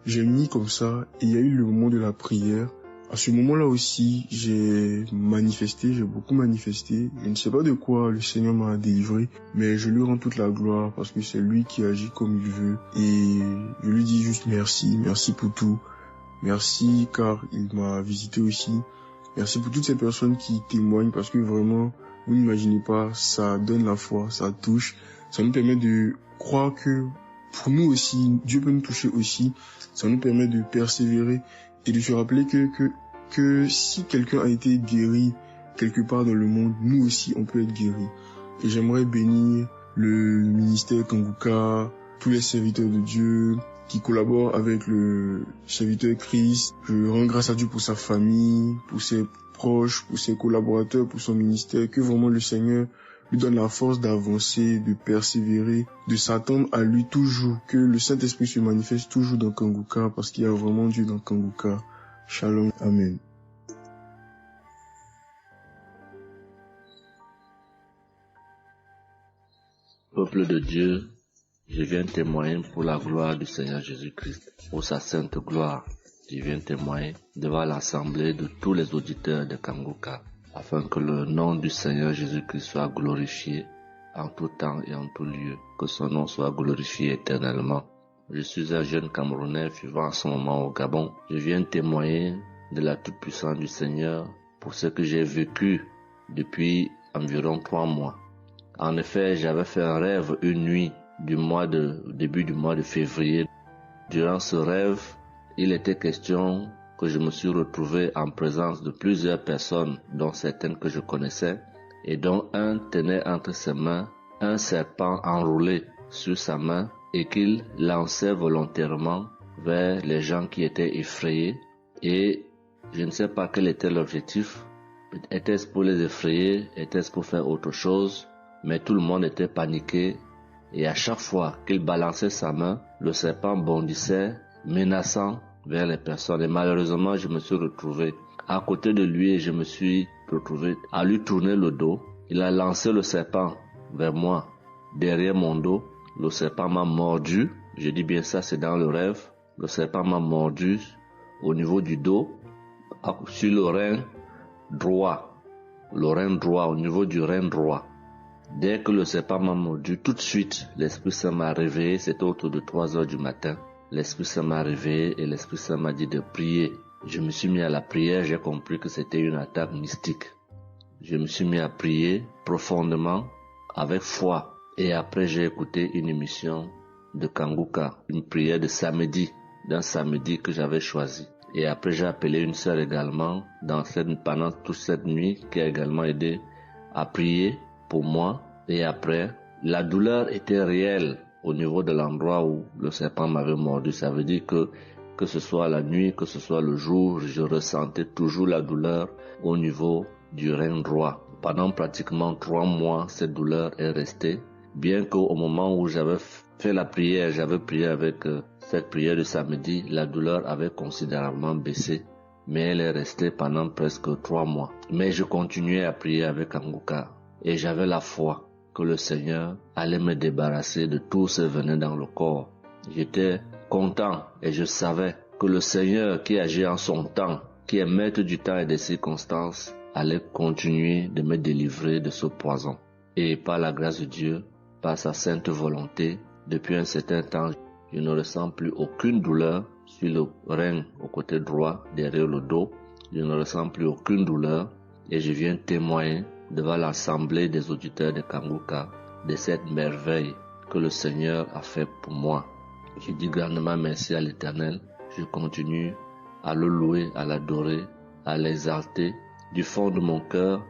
J'ai mis comme ça et il y a eu le moment de la prière. À ce moment-là aussi, j'ai manifesté, j'ai beaucoup manifesté. Je ne sais pas de quoi le Seigneur m'a délivré, mais je lui rends toute la gloire parce que c'est lui qui agit comme il veut. Et je lui dis juste merci, merci pour tout. Merci car il m'a visité aussi. Merci pour toutes ces personnes qui témoignent parce que vraiment, vous n'imaginez pas, ça donne la foi, ça touche. Ça nous permet de croire que pour nous aussi, Dieu peut nous toucher aussi. Ça nous permet de persévérer et de se rappeler que que si quelqu'un a été guéri quelque part dans le monde, nous aussi on peut être guéris. Et j'aimerais bénir le ministère Kanguka, tous les serviteurs de Dieu qui collaborent avec le serviteur Christ. Je rends grâce à Dieu pour sa famille, pour ses proches, pour ses collaborateurs, pour son ministère, que vraiment le Seigneur lui donne la force d'avancer, de persévérer, de s'attendre à lui toujours, que le Saint-Esprit se manifeste toujours dans Kanguka, parce qu'il y a vraiment Dieu dans Kanguka. Shalom, amen. Peuple de Dieu, je viens témoigner pour la gloire du Seigneur Jésus-Christ, pour sa sainte gloire. Je viens témoigner devant l'assemblée de tous les auditeurs de Kanguka, afin que le nom du Seigneur Jésus-Christ soit glorifié en tout temps et en tout lieu, que son nom soit glorifié éternellement. Je suis un jeune Camerounais vivant en ce moment au Gabon. Je viens témoigner de la toute-puissance du Seigneur pour ce que j'ai vécu depuis environ 3 mois. En effet, j'avais fait un rêve une nuit début du mois de février. Durant ce rêve, il était question que je me suis retrouvé en présence de plusieurs personnes, dont certaines que je connaissais, et dont un tenait entre ses mains un serpent enroulé sur sa main et qu'il lançait volontairement vers les gens qui étaient effrayés. Et je ne sais pas quel était l'objectif. Était-ce pour les effrayer? Était-ce pour faire autre chose? Mais tout le monde était paniqué. Et à chaque fois qu'il balançait sa main, le serpent bondissait, menaçant vers les personnes. Et malheureusement, je me suis retrouvé à côté de lui et je me suis retrouvé à lui tourner le dos. Il a lancé le serpent vers moi, derrière mon dos. Le serpent m'a mordu. Je dis bien ça, c'est dans le rêve. Le serpent m'a mordu au niveau du dos, sur le rein droit. Le rein droit, au niveau du rein droit. Dès que le serpent m'a mordu, tout de suite, l'Esprit Saint m'a réveillé. C'était autour de 3 heures du matin. L'Esprit Saint m'a réveillé et l'Esprit Saint m'a dit de prier. Je me suis mis à la prière, j'ai compris que c'était une attaque mystique. Je me suis mis à prier profondément, avec foi. Et après, j'ai écouté une émission de Kanguka, une prière de samedi, d'un samedi que j'avais choisi. Et après, j'ai appelé une sœur également pendant toute cette nuit qui a également aidé à prier pour moi. Et après, la douleur était réelle au niveau de l'endroit où le serpent m'avait mordu. Ça veut dire que ce soit la nuit, que ce soit le jour, je ressentais toujours la douleur au niveau du rein droit. Pendant pratiquement 3 mois, cette douleur est restée. Bien qu'au moment où j'avais fait la prière, j'avais prié avec cette prière de samedi, la douleur avait considérablement baissé. Mais elle est restée pendant presque 3 mois. Mais je continuais à prier avec Kanguka. Et j'avais la foi que le Seigneur allait me débarrasser de tout ce venin dans le corps. J'étais content et je savais que le Seigneur qui agit en son temps, qui est maître du temps et des circonstances, allait continuer de me délivrer de ce poison. Et par la grâce de Dieu, par sa sainte volonté, depuis un certain temps, je ne ressens plus aucune douleur sur le rein au côté droit, derrière le dos. Je ne ressens plus aucune douleur et je viens témoigner devant l'assemblée des auditeurs de Kanguka de cette merveille que le Seigneur a fait pour moi. Je dis grandement merci à l'Éternel. Je continue à le louer, à l'adorer, à l'exalter du fond de mon cœur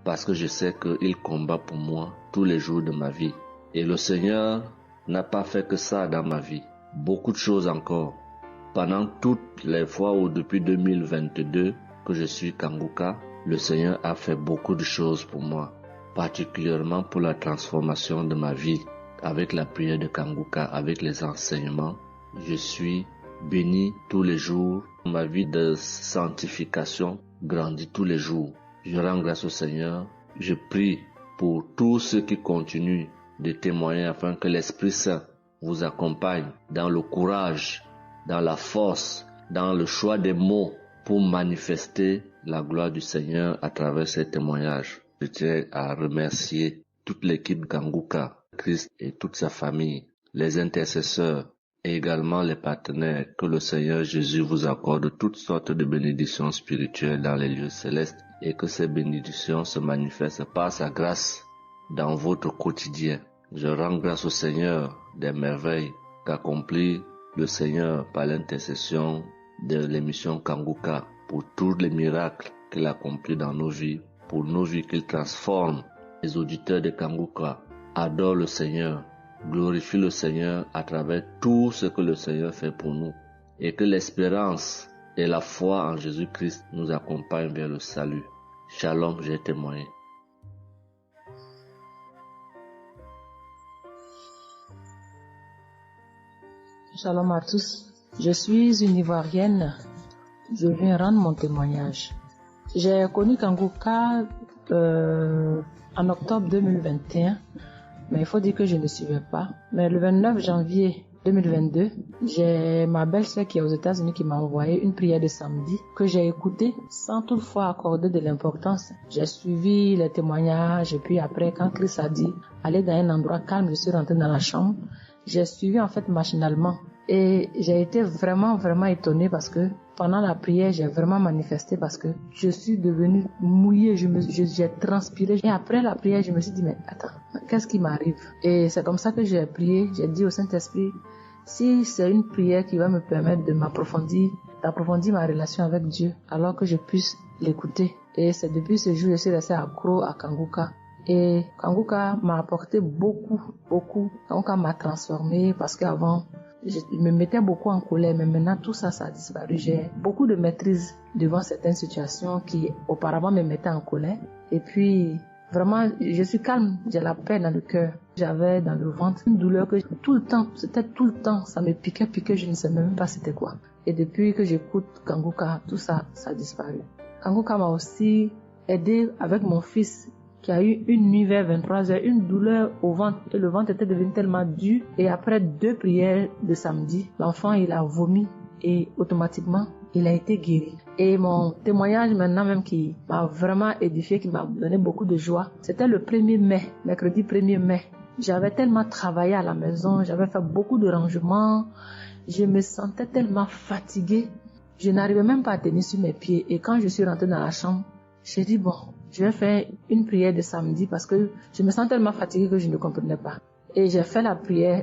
parce que je sais qu'il combat pour moi tous les jours de ma vie. Et le Seigneur n'a pas fait que ça dans ma vie. Beaucoup de choses encore. Pendant toutes les fois où depuis 2022 que je suis Kanguka, le Seigneur a fait beaucoup de choses pour moi, particulièrement pour la transformation de ma vie. Avec la prière de Kanguka, avec les enseignements, je suis béni tous les jours. Ma vie de sanctification grandit tous les jours. Je rends grâce au Seigneur. Je prie pour tous ceux qui continuent de témoigner afin que l'Esprit Saint vous accompagne dans le courage, dans la force, dans le choix des mots pour manifester la gloire du Seigneur à travers ces témoignages. Je tiens à remercier toute l'équipe Kanguka, Christ et toute sa famille, les intercesseurs et également les partenaires. Que le Seigneur Jésus vous accorde toutes sortes de bénédictions spirituelles dans les lieux célestes et que ces bénédictions se manifestent par sa grâce dans votre quotidien. Je rends grâce au Seigneur des merveilles qu'accomplit le Seigneur par l'intercession de l'émission Kanguka pour tous les miracles qu'il accomplit dans nos vies, pour nos vies qu'il transforme. Les auditeurs de Kanguka adorent le Seigneur, glorifient le Seigneur à travers tout ce que le Seigneur fait pour nous, et que l'espérance et la foi en Jésus-Christ nous accompagnent vers le salut. Shalom, j'ai témoigné. Shalom à tous. Je suis une Ivoirienne. Je viens rendre mon témoignage. J'ai connu Kanguka en octobre 2021, mais il faut dire que je ne suivais pas. Mais le 29 janvier 2022, j'ai ma belle-sœur qui est aux États-Unis qui m'a envoyé une prière de samedi que j'ai écoutée sans toutefois accorder de l'importance. J'ai suivi les témoignages et puis après, quand Christ a dit aller dans un endroit calme, je suis rentrée dans la chambre. J'ai suivi en fait machinalement et j'ai été vraiment étonnée parce que pendant la prière, j'ai vraiment manifesté parce que je suis devenue mouillée, j'ai transpiré. Et après la prière, je me suis dit, mais attends, qu'est-ce qui m'arrive? Et c'est comme ça que j'ai prié, j'ai dit au Saint-Esprit, si c'est une prière qui va me permettre de d'approfondir ma relation avec Dieu, alors que je puisse l'écouter. Et c'est depuis ce jour que je suis restée accro à Kanguka. Et Kanguka m'a apporté beaucoup. Kanguka m'a transformée parce qu'avant, je me mettais beaucoup en colère, mais maintenant tout ça a disparu. J'ai beaucoup de maîtrise devant certaines situations qui auparavant me mettaient en colère. Et puis, vraiment, je suis calme, j'ai la paix dans le cœur. J'avais dans le ventre une douleur que tout le temps, ça me piquait, je ne sais même pas c'était quoi. Et depuis que j'écoute Kanguka, tout ça a disparu. Kanguka m'a aussi aidé avec mon fils qui a eu une nuit vers 23h, une douleur au ventre, et le ventre était devenu tellement dur. Et après 2 prières de samedi, l'enfant il a vomi et automatiquement il a été guéri. Et mon témoignage maintenant même qui m'a vraiment édifié, qui m'a donné beaucoup de joie, c'était le 1er mai, mercredi 1er mai. J'avais tellement travaillé à la maison, j'avais fait beaucoup de rangements, je me sentais tellement fatiguée, je n'arrivais même pas à tenir sur mes pieds. Et quand je suis rentrée dans la chambre, j'ai dit bon, je vais faire une prière de samedi parce que je me sens tellement fatiguée que je ne comprenais pas. Et j'ai fait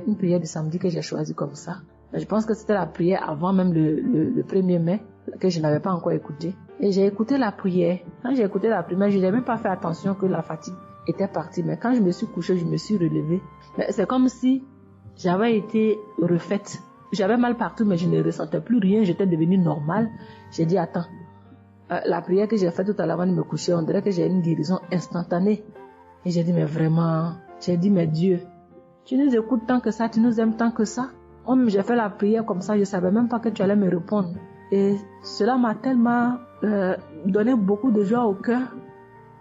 une prière de samedi que j'ai choisie comme ça. Mais je pense que c'était la prière avant même le 1er mai que je n'avais pas encore écouté. Et j'ai écouté la prière. Quand j'ai écouté la prière, je n'ai même pas fait attention que la fatigue était partie. Mais quand je me suis couchée, je me suis relevée. Mais c'est comme si j'avais été refaite. J'avais mal partout, mais je ne ressentais plus rien. J'étais devenue normale. J'ai dit, attends. La prière que j'ai faite tout à l'heure avant de me coucher, on dirait que j'ai une guérison instantanée. Et j'ai dit, mais vraiment, mais Dieu, tu nous écoutes tant que ça, tu nous aimes tant que ça. J'ai fait la prière comme ça, je savais même pas que tu allais me répondre. Et cela m'a tellement donné beaucoup de joie au cœur.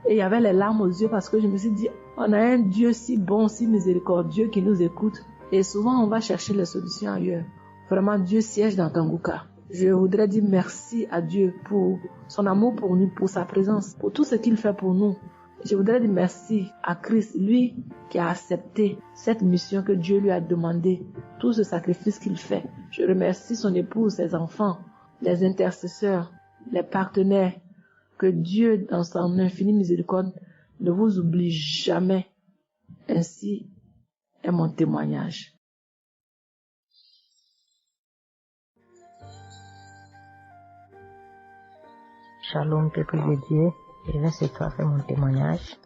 Et il y avait les larmes aux yeux parce que je me suis dit, on a un Dieu si bon, si miséricordieux qui nous écoute. Et souvent, on va chercher les solutions ailleurs. Vraiment, Dieu siège dans Kanguka. Je voudrais dire merci à Dieu pour son amour pour nous, pour sa présence, pour tout ce qu'il fait pour nous. Je voudrais dire merci à Christ, lui qui a accepté cette mission que Dieu lui a demandé, tout ce sacrifice qu'il fait. Je remercie son épouse, ses enfants, les intercesseurs, les partenaires. Que Dieu, dans son infinie miséricorde, ne vous oublie jamais. Ainsi est mon témoignage. Shalom, peuple de Dieu. Je viens ce soir faire mon témoignage.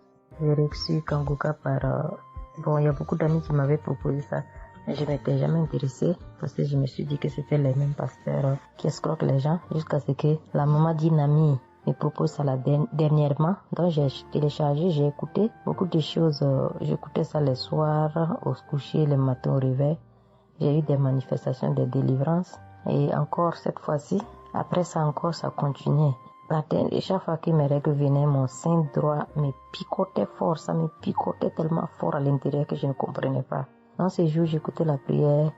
J'ai reçu Kanguka par... il y a beaucoup d'amis qui m'avaient proposé ça. Mais je m'étais jamais intéressée parce que je me suis dit que c'était les mêmes pasteurs qui escroquent les gens jusqu'à ce que la maman d'une amie me propose ça dernièrement. Donc j'ai téléchargé, j'ai écouté beaucoup de choses. J'écoutais ça les soirs, au coucher, le matin au réveil. J'ai eu des manifestations de délivrance. Et encore cette fois-ci, après ça encore, ça continuait. Et chaque fois que mes règles venaient, mon sein droit me picotait fort, ça me picotait tellement fort à l'intérieur que je ne comprenais pas. Dans ces jours, j'écoutais la prière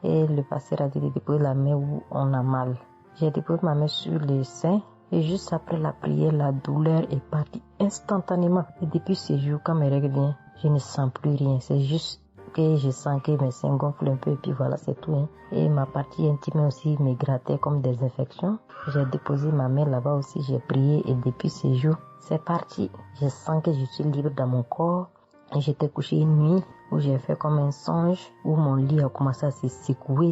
et le pasteur a dit de déposer la main où on a mal. J'ai déposé ma main sur le sein et juste après la prière, la douleur est partie instantanément. Et depuis ces jours, quand mes règles viennent, je ne sens plus rien. C'est juste que je sens que mes seins gonflent un peu et puis voilà, c'est tout. Et ma partie intime aussi me grattait comme des infections. J'ai déposé ma main là-bas aussi, j'ai prié et depuis ces jours, c'est parti. Je sens que je suis libre dans mon corps. Et j'étais couché une nuit où j'ai fait comme un songe, où mon lit a commencé à se secouer.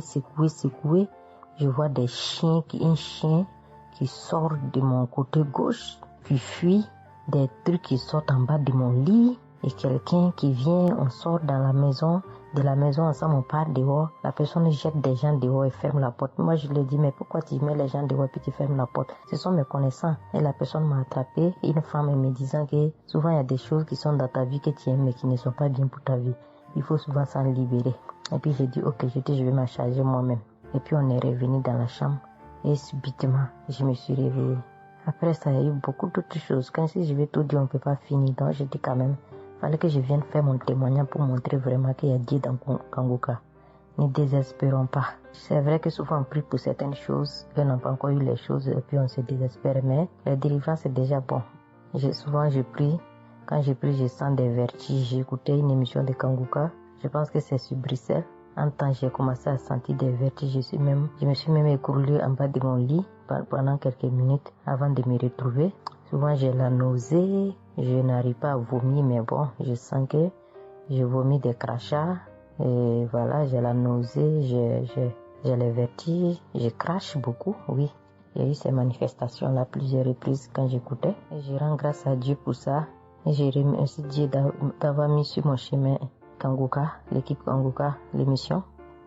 Je vois un chien qui qui sort de mon côté gauche, puis fuit, des trucs qui sortent en bas de mon lit, et quelqu'un qui vient, on sort dans la maison, de la maison ensemble, on part dehors, la personne jette des gens dehors et ferme la porte. Moi, je lui ai dit, mais pourquoi tu mets les gens dehors et puis tu fermes la porte? Ce sont mes connaissants. Et la personne m'a attrapé, une femme me disant que souvent il y a des choses qui sont dans ta vie que tu aimes mais qui ne sont pas bien pour ta vie. Il faut souvent s'en libérer. Et puis j'ai dit, ok, je vais m'en charger moi-même. Et puis on est revenu dans la chambre et subitement, je me suis réveillée. Après ça, il y a eu beaucoup d'autres choses. Quand si je vais tout dire, on ne peut pas finir. Donc j'ai dit quand même, fallait que je vienne faire mon témoignage pour montrer vraiment qu'il y a Dieu dans Kanguka. Ne désespérons pas. C'est vrai que souvent on prie pour certaines choses, on n'a pas encore eu les choses et puis on se désespère, mais la délivrance est déjà bon. Souvent je prie, quand je prie je sens des vertiges. J'ai écouté une émission de Kanguka, je pense que c'est sur Bruxelles. En temps j'ai commencé à sentir des vertiges, je me suis même écroulée en bas de mon lit pendant quelques minutes avant de me retrouver. Souvent j'ai la nausée, je n'arrive pas à vomir, mais bon, je sens que je vomis des crachats. Et voilà, j'ai la nausée, j'ai les vertiges, je crache beaucoup, oui. Il y a eu ces manifestations-là plusieurs reprises quand j'écoutais. Et je rends grâce à Dieu pour ça. Et je remercie Dieu d'avoir mis sur mon chemin Kanguka, l'équipe Kanguka, l'émission.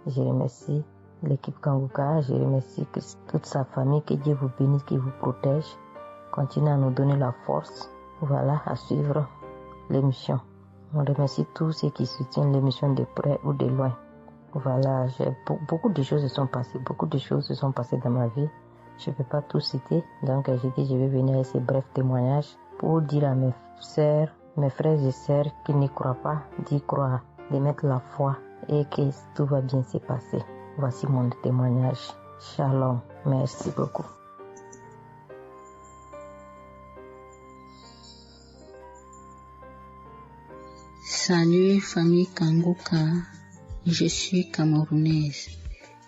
Je remercie l'équipe Kanguka, je remercie toute sa famille, que Dieu vous bénisse, qu'il vous protège. Continuez à nous donner la force, voilà, à suivre l'émission. On remercie tous ceux qui soutiennent l'émission de près ou de loin. Voilà, beaucoup de choses se sont passées dans ma vie. Je ne peux pas tout citer, donc j'ai dit je vais venir avec ces brefs témoignages pour dire à mes sœurs, mes frères et sœurs qui n'y croient pas, d'y croire, de mettre la foi et que tout va bien se passer. Voici mon témoignage. Shalom, merci beaucoup. Salut famille Kanguka, je suis camerounaise.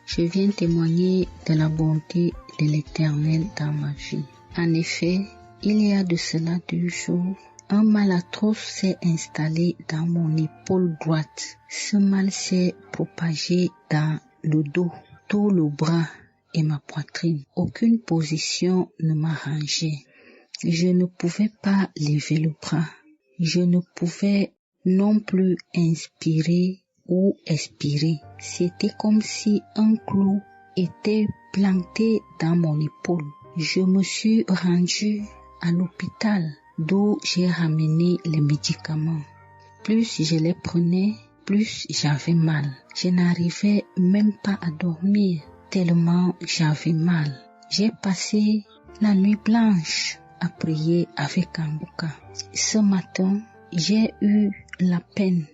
Je viens témoigner de la bonté de l'Éternel dans ma vie. En effet, il y a de cela 2 jours, un mal atroce s'est installé dans mon épaule droite. Ce mal s'est propagé dans le dos, tout le bras et ma poitrine. Aucune position ne m'arrangeait. Je ne pouvais pas lever le bras. Je ne pouvais non plus inspirer ou expirer. C'était comme si un clou était planté dans mon épaule. Je me suis rendue à l'hôpital d'où j'ai ramené les médicaments. Plus je les prenais, plus j'avais mal. Je n'arrivais même pas à dormir tellement j'avais mal. J'ai passé la nuit blanche à prier avec Kanguka. Ce matin, j'ai eu la peine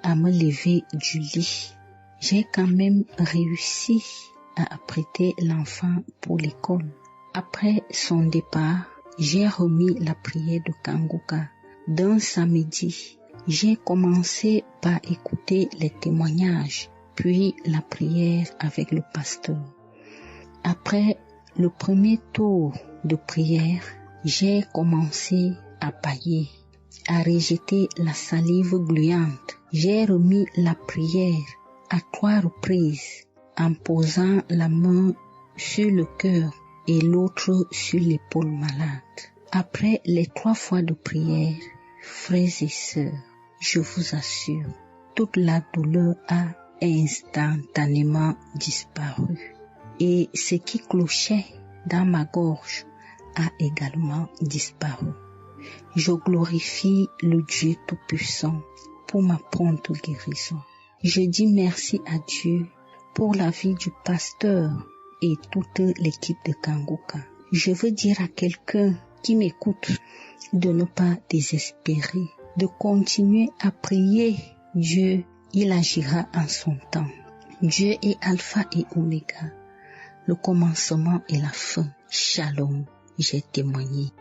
à me lever du lit. J'ai quand même réussi à apprêter l'enfant pour l'école. Après son départ, j'ai remis la prière de Kanguka. D'un samedi, j'ai commencé par écouter les témoignages, puis la prière avec le pasteur. Après le premier tour de prière, j'ai commencé à bâiller, à rejeter la salive gluante. J'ai remis la prière à 3 reprises en posant la main sur le cœur et l'autre sur l'épaule malade. Après les 3 fois de prière, frères et sœurs, je vous assure, toute la douleur a instantanément disparu et ce qui clochait dans ma gorge a également disparu. Je glorifie le Dieu Tout-Puissant pour ma prompte guérison. Je dis merci à Dieu pour la vie du pasteur et toute l'équipe de Kanguka. Je veux dire à quelqu'un qui m'écoute de ne pas désespérer, de continuer à prier. Dieu, il agira en son temps. Dieu est Alpha et Oméga, le commencement et la fin. Shalom, j'ai témoigné.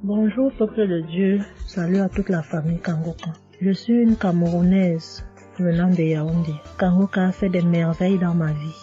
Bonjour peuple de Dieu, salut à toute la famille Kanguka. Je suis une Camerounaise venant de Yaoundé. Kanguka a fait des merveilles dans ma vie.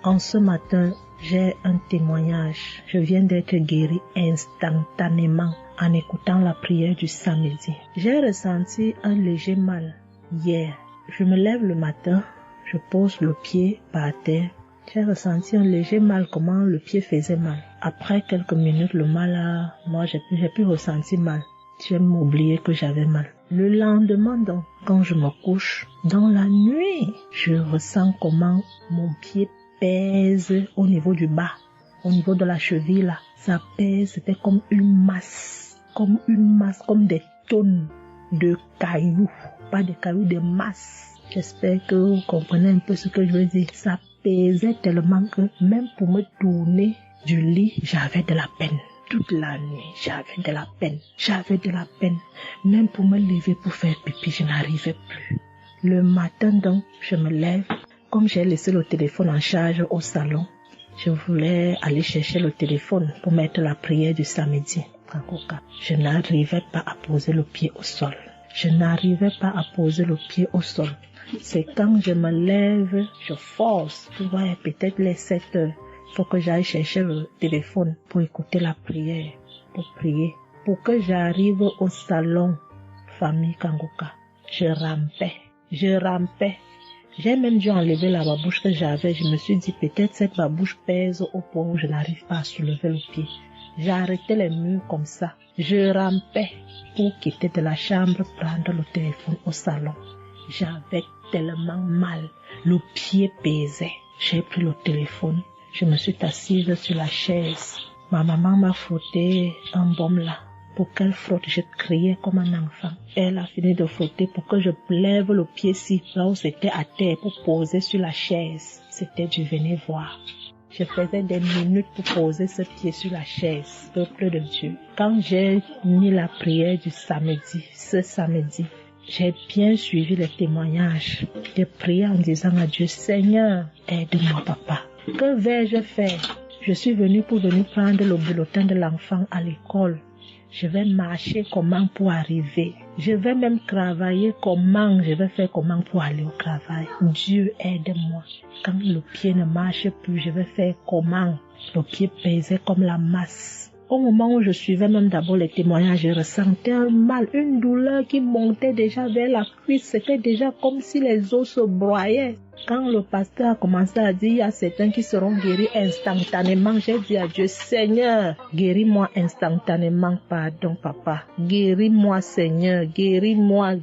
En ce matin, j'ai un témoignage. Je viens d'être guérie instantanément en écoutant la prière du samedi. J'ai ressenti un léger mal hier. Je me lève le matin, je pose le pied par terre. J'ai ressenti un léger mal, comment le pied faisait mal. Après quelques minutes, le mal moi j'ai plus ressenti mal. J'ai oublié que j'avais mal. Le lendemain donc, quand je me couche, dans la nuit, je ressens comment mon pied pèse au niveau du bas, au niveau de la cheville là. Ça pèse, c'était comme une masse, comme des tonnes de cailloux. Pas des cailloux, des masses. J'espère que vous comprenez un peu ce que je veux dire. Ça pesait tellement que même pour me tourner du lit, j'avais de la peine. Toute la nuit, j'avais de la peine. Même pour me lever pour faire pipi, je n'arrivais plus. Le matin donc, je me lève. Comme j'ai laissé le téléphone en charge au salon, je voulais aller chercher le téléphone pour mettre la prière du samedi. Je n'arrivais pas à poser le pied au sol. C'est quand je me lève, je force. Tu vois, peut-être les 7 heures. Il faut que j'aille chercher le téléphone pour écouter la prière, pour prier. Pour que j'arrive au salon, famille Kanguka, je rampais. J'ai même dû enlever la babouche que j'avais. Je me suis dit, peut-être cette babouche pèse au point où je n'arrive pas à soulever le pied. J'ai arrêté les murs comme ça. Je rampais pour quitter de la chambre, prendre le téléphone au salon. J'avais tellement mal. Le pied pesait. J'ai pris le téléphone. Je me suis assise sur la chaise. Ma maman m'a frotté un baume là. Pour qu'elle frotte, je criais comme un enfant. Elle a fini de frotter pour que je lève le pied-ci, là où c'était à terre, pour poser sur la chaise. C'était du venez voir. Je faisais des minutes pour poser ce pied sur la chaise, peuple de Dieu. Quand j'ai mis la prière du samedi, ce samedi, j'ai bien suivi les témoignages. J'ai prié en disant à Dieu, Seigneur, aide-moi papa. Que vais-je faire? Je suis venue pour prendre le bulletin de l'enfant à l'école. Je vais marcher comment pour arriver. Je vais même travailler comment. Je vais faire comment pour aller au travail. Dieu aide-moi. Quand le pied ne marche plus, je vais faire comment. Le pied pesait comme la masse. Au moment où je suivais même d'abord les témoignages, je ressentais un mal, une douleur qui montait déjà vers la cuisse. C'était déjà comme si les os se broyaient. Quand le pasteur a commencé à dire, il y a certains qui seront guéris instantanément, j'ai dit à Dieu, Seigneur, guéris-moi instantanément, pardon papa. Guéris-moi Seigneur, guéris-moi.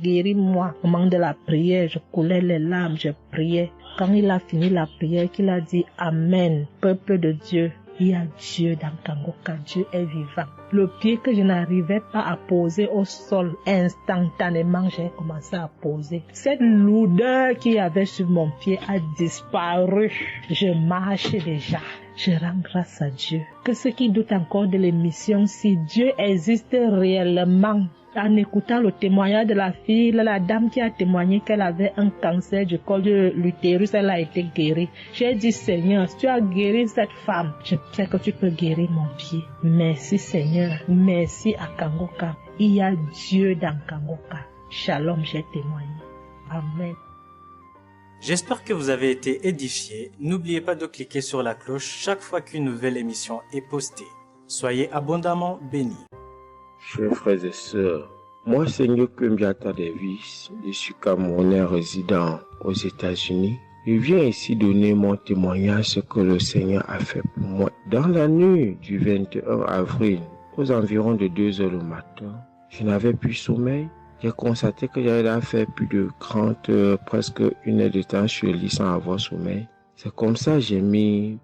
Au moment de la prière, je coulais les larmes, je priais. Quand il a fini la prière, qu'il a dit Amen, peuple de Dieu. Il y a Dieu dans Kanguka, Dieu est vivant. Le pied que je n'arrivais pas à poser au sol, instantanément, j'ai commencé à poser. Cette lourdeur qu'il y avait sur mon pied a disparu. Je marche déjà. Je rends grâce à Dieu. Que ceux qui doutent encore de l'émission, si Dieu existe réellement, en écoutant le témoignage de la fille, la dame qui a témoigné qu'elle avait un cancer du col de l'utérus, elle a été guérie. J'ai dit, Seigneur, si tu as guéri cette femme, je sais que tu peux guérir mon pied. Merci Seigneur, merci à Kanguka. Il y a Dieu dans Kanguka. Shalom, j'ai témoigné. Amen. J'espère que vous avez été édifiés. N'oubliez pas de cliquer sur la cloche chaque fois qu'une nouvelle émission est postée. Soyez abondamment bénis. Chers frères et sœurs, moi Seigneur Kumbiata Davis, je suis Camerounais résident aux États-Unis. Je viens ici donner mon témoignage ce que le Seigneur a fait pour moi. Dans la nuit du 21 avril, aux environs de 2 heures le matin, je n'avais plus sommeil. J'ai constaté que j'avais fait plus de 30 heures, presque 1 heure de temps sur le lit sans avoir sommeil. C'est comme ça que j'ai mis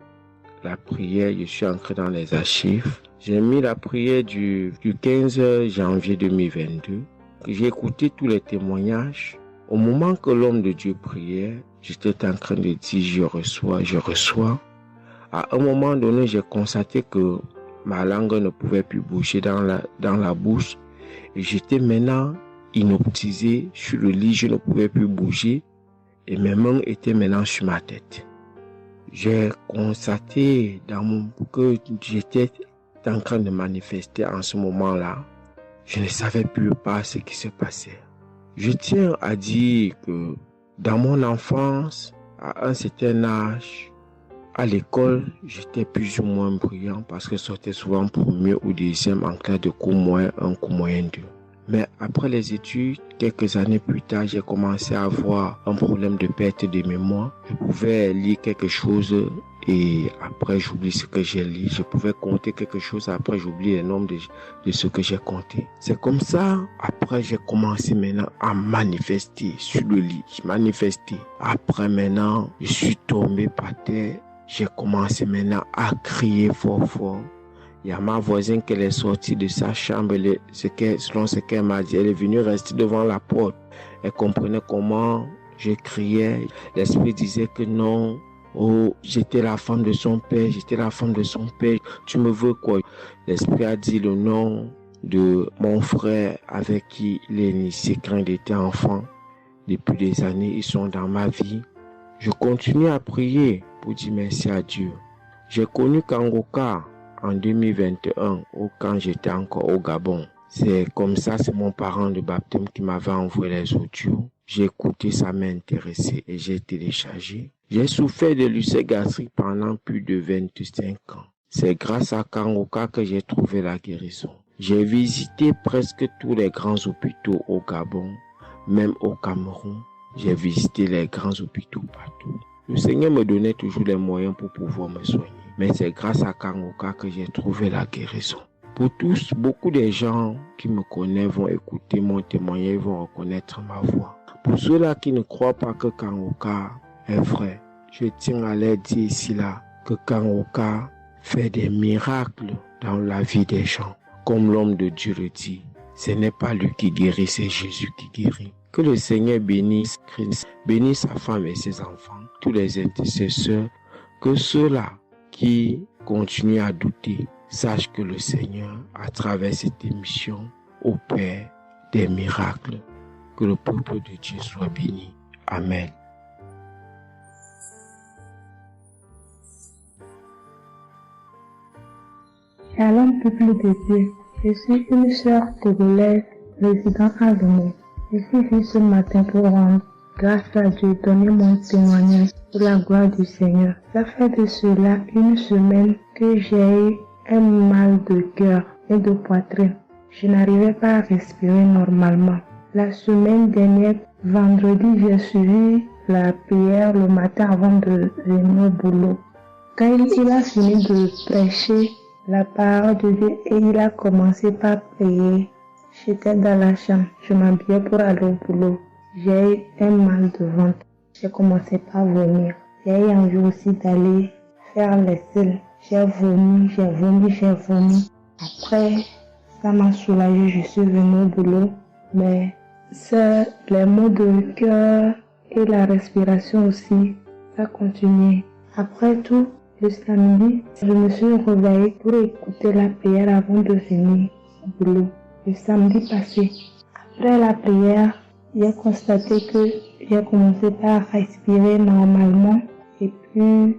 la prière, je suis entré dans les archives. J'ai mis la prière du 15 janvier 2022. J'ai écouté tous les témoignages. Au moment que l'homme de Dieu priait, j'étais en train de dire je reçois. À un moment donné, j'ai constaté que ma langue ne pouvait plus bouger dans la bouche. Et j'étais maintenant inoptisé sur le lit, je ne pouvais plus bouger. Et mes mains étaient maintenant sur ma tête. J'ai constaté que j'étais en train de manifester en ce moment-là. Je ne savais plus pas ce qui se passait. Je tiens à dire que dans mon enfance, à un certain âge, à l'école, j'étais plus ou moins brillant parce que je sortais souvent premier ou deuxième en classe de cours moyen 1, cours moyen 2. Mais après les études, quelques années plus tard, j'ai commencé à avoir un problème de perte de mémoire. Je pouvais lire quelque chose et après j'oublie ce que j'ai lu. Je pouvais compter quelque chose, après j'oublie le nombre de ce que j'ai compté. C'est comme ça, après j'ai commencé maintenant à manifester sur le lit. Je manifestais. Après maintenant, je suis tombé par terre. J'ai commencé maintenant à crier fort fort. Il y a ma voisine qui est sortie de sa chambre, selon ce qu'elle m'a dit, elle est venue rester devant la porte. Elle comprenait comment je criais. L'esprit disait que non, oh, j'étais la femme de son père, j'étais la femme de son père. Tu me veux quoi? L'esprit a dit le nom de mon frère avec qui il est initié quand il était enfant. Depuis des années, ils sont dans ma vie. Je continue à prier pour dire merci à Dieu. J'ai connu Kangoka en 2021, quand j'étais encore au Gabon. C'est comme ça, c'est mon parent de baptême qui m'avait envoyé les audios. J'ai écouté, ça m'a intéressé et j'ai téléchargé. J'ai souffert de l'ulcère gastrique pendant plus de 25 ans. C'est grâce à Kangoka que j'ai trouvé la guérison. J'ai visité presque tous les grands hôpitaux au Gabon, même au Cameroun. J'ai visité les grands hôpitaux partout. Le Seigneur me donnait toujours les moyens pour pouvoir me soigner. Mais c'est grâce à Kangoka que j'ai trouvé la guérison. Pour tous, beaucoup de gens qui me connaissent vont écouter mon témoignage, vont reconnaître ma voix. Pour ceux-là qui ne croient pas que Kangoka est vrai, je tiens à leur dire ici là que Kangoka fait des miracles dans la vie des gens. Comme l'homme de Dieu le dit, ce n'est pas lui qui guérit, c'est Jésus qui guérit. Que le Seigneur bénisse Christ, bénisse sa femme et ses enfants, tous les intercesseurs, que ceux-là qui continuent à douter sachent que le Seigneur, à travers cette émission, opère des miracles. Que le peuple de Dieu soit béni. Amen. Shalom, peuple de Dieu. Je suis une sœur togolaise résidant à Lomé. Je suis venue ce matin pour rendre grâce à Dieu, donner mon témoignage pour la gloire du Seigneur. Ça fait de cela une semaine que j'ai eu un mal de cœur et de poitrine. Je n'arrivais pas à respirer normalement. La semaine dernière, vendredi, j'ai suivi la prière le matin avant de venir au boulot. Quand il a fini de prêcher la parole de Dieu et il a commencé par prier, j'étais dans la chambre, je m'habillais pour aller au boulot. J'ai eu un mal de ventre. J'ai commencé par vomir. J'ai eu envie aussi d'aller faire les selles. J'ai vomi. Après, ça m'a soulagé, je suis venue au boulot. Mais c'est les maux de cœur et la respiration aussi, ça continuait. Après tout, le samedi, je me suis réveillée pour écouter la prière avant de venir au boulot. Le samedi passé, après la prière, j'ai constaté que j'ai commencé par respirer normalement et puis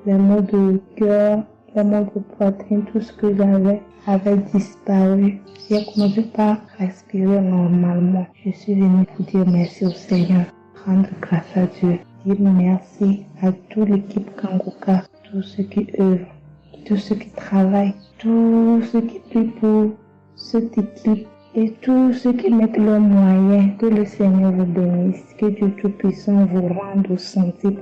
les maux de cœur, les maux de poitrine, tout ce que j'avais avait disparu. J'ai commencé par respirer normalement. Je suis venue pour dire merci au Seigneur, rendre grâce à Dieu, dire merci à toute l'équipe Kangoka, tous ceux qui œuvrent, tous ceux qui travaillent, tous ceux qui prient pour cette équipe et tous ceux qui mettent leurs moyens. Que le Seigneur vous bénisse, que Dieu Tout-Puissant vous rende au centime,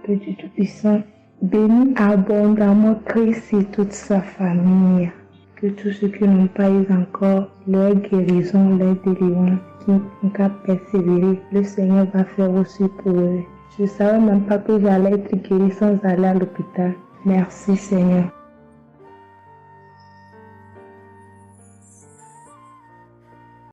que Dieu Tout-Puissant bénisse abondamment Christ et toute sa famille. Que tous ceux qui n'ont pas eu encore leur guérison, leur délivrance, qui n'ont qu'à persévérer, le Seigneur va faire aussi pour eux. Je ne savais même pas que j'allais être guéri sans aller à l'hôpital. Merci Seigneur.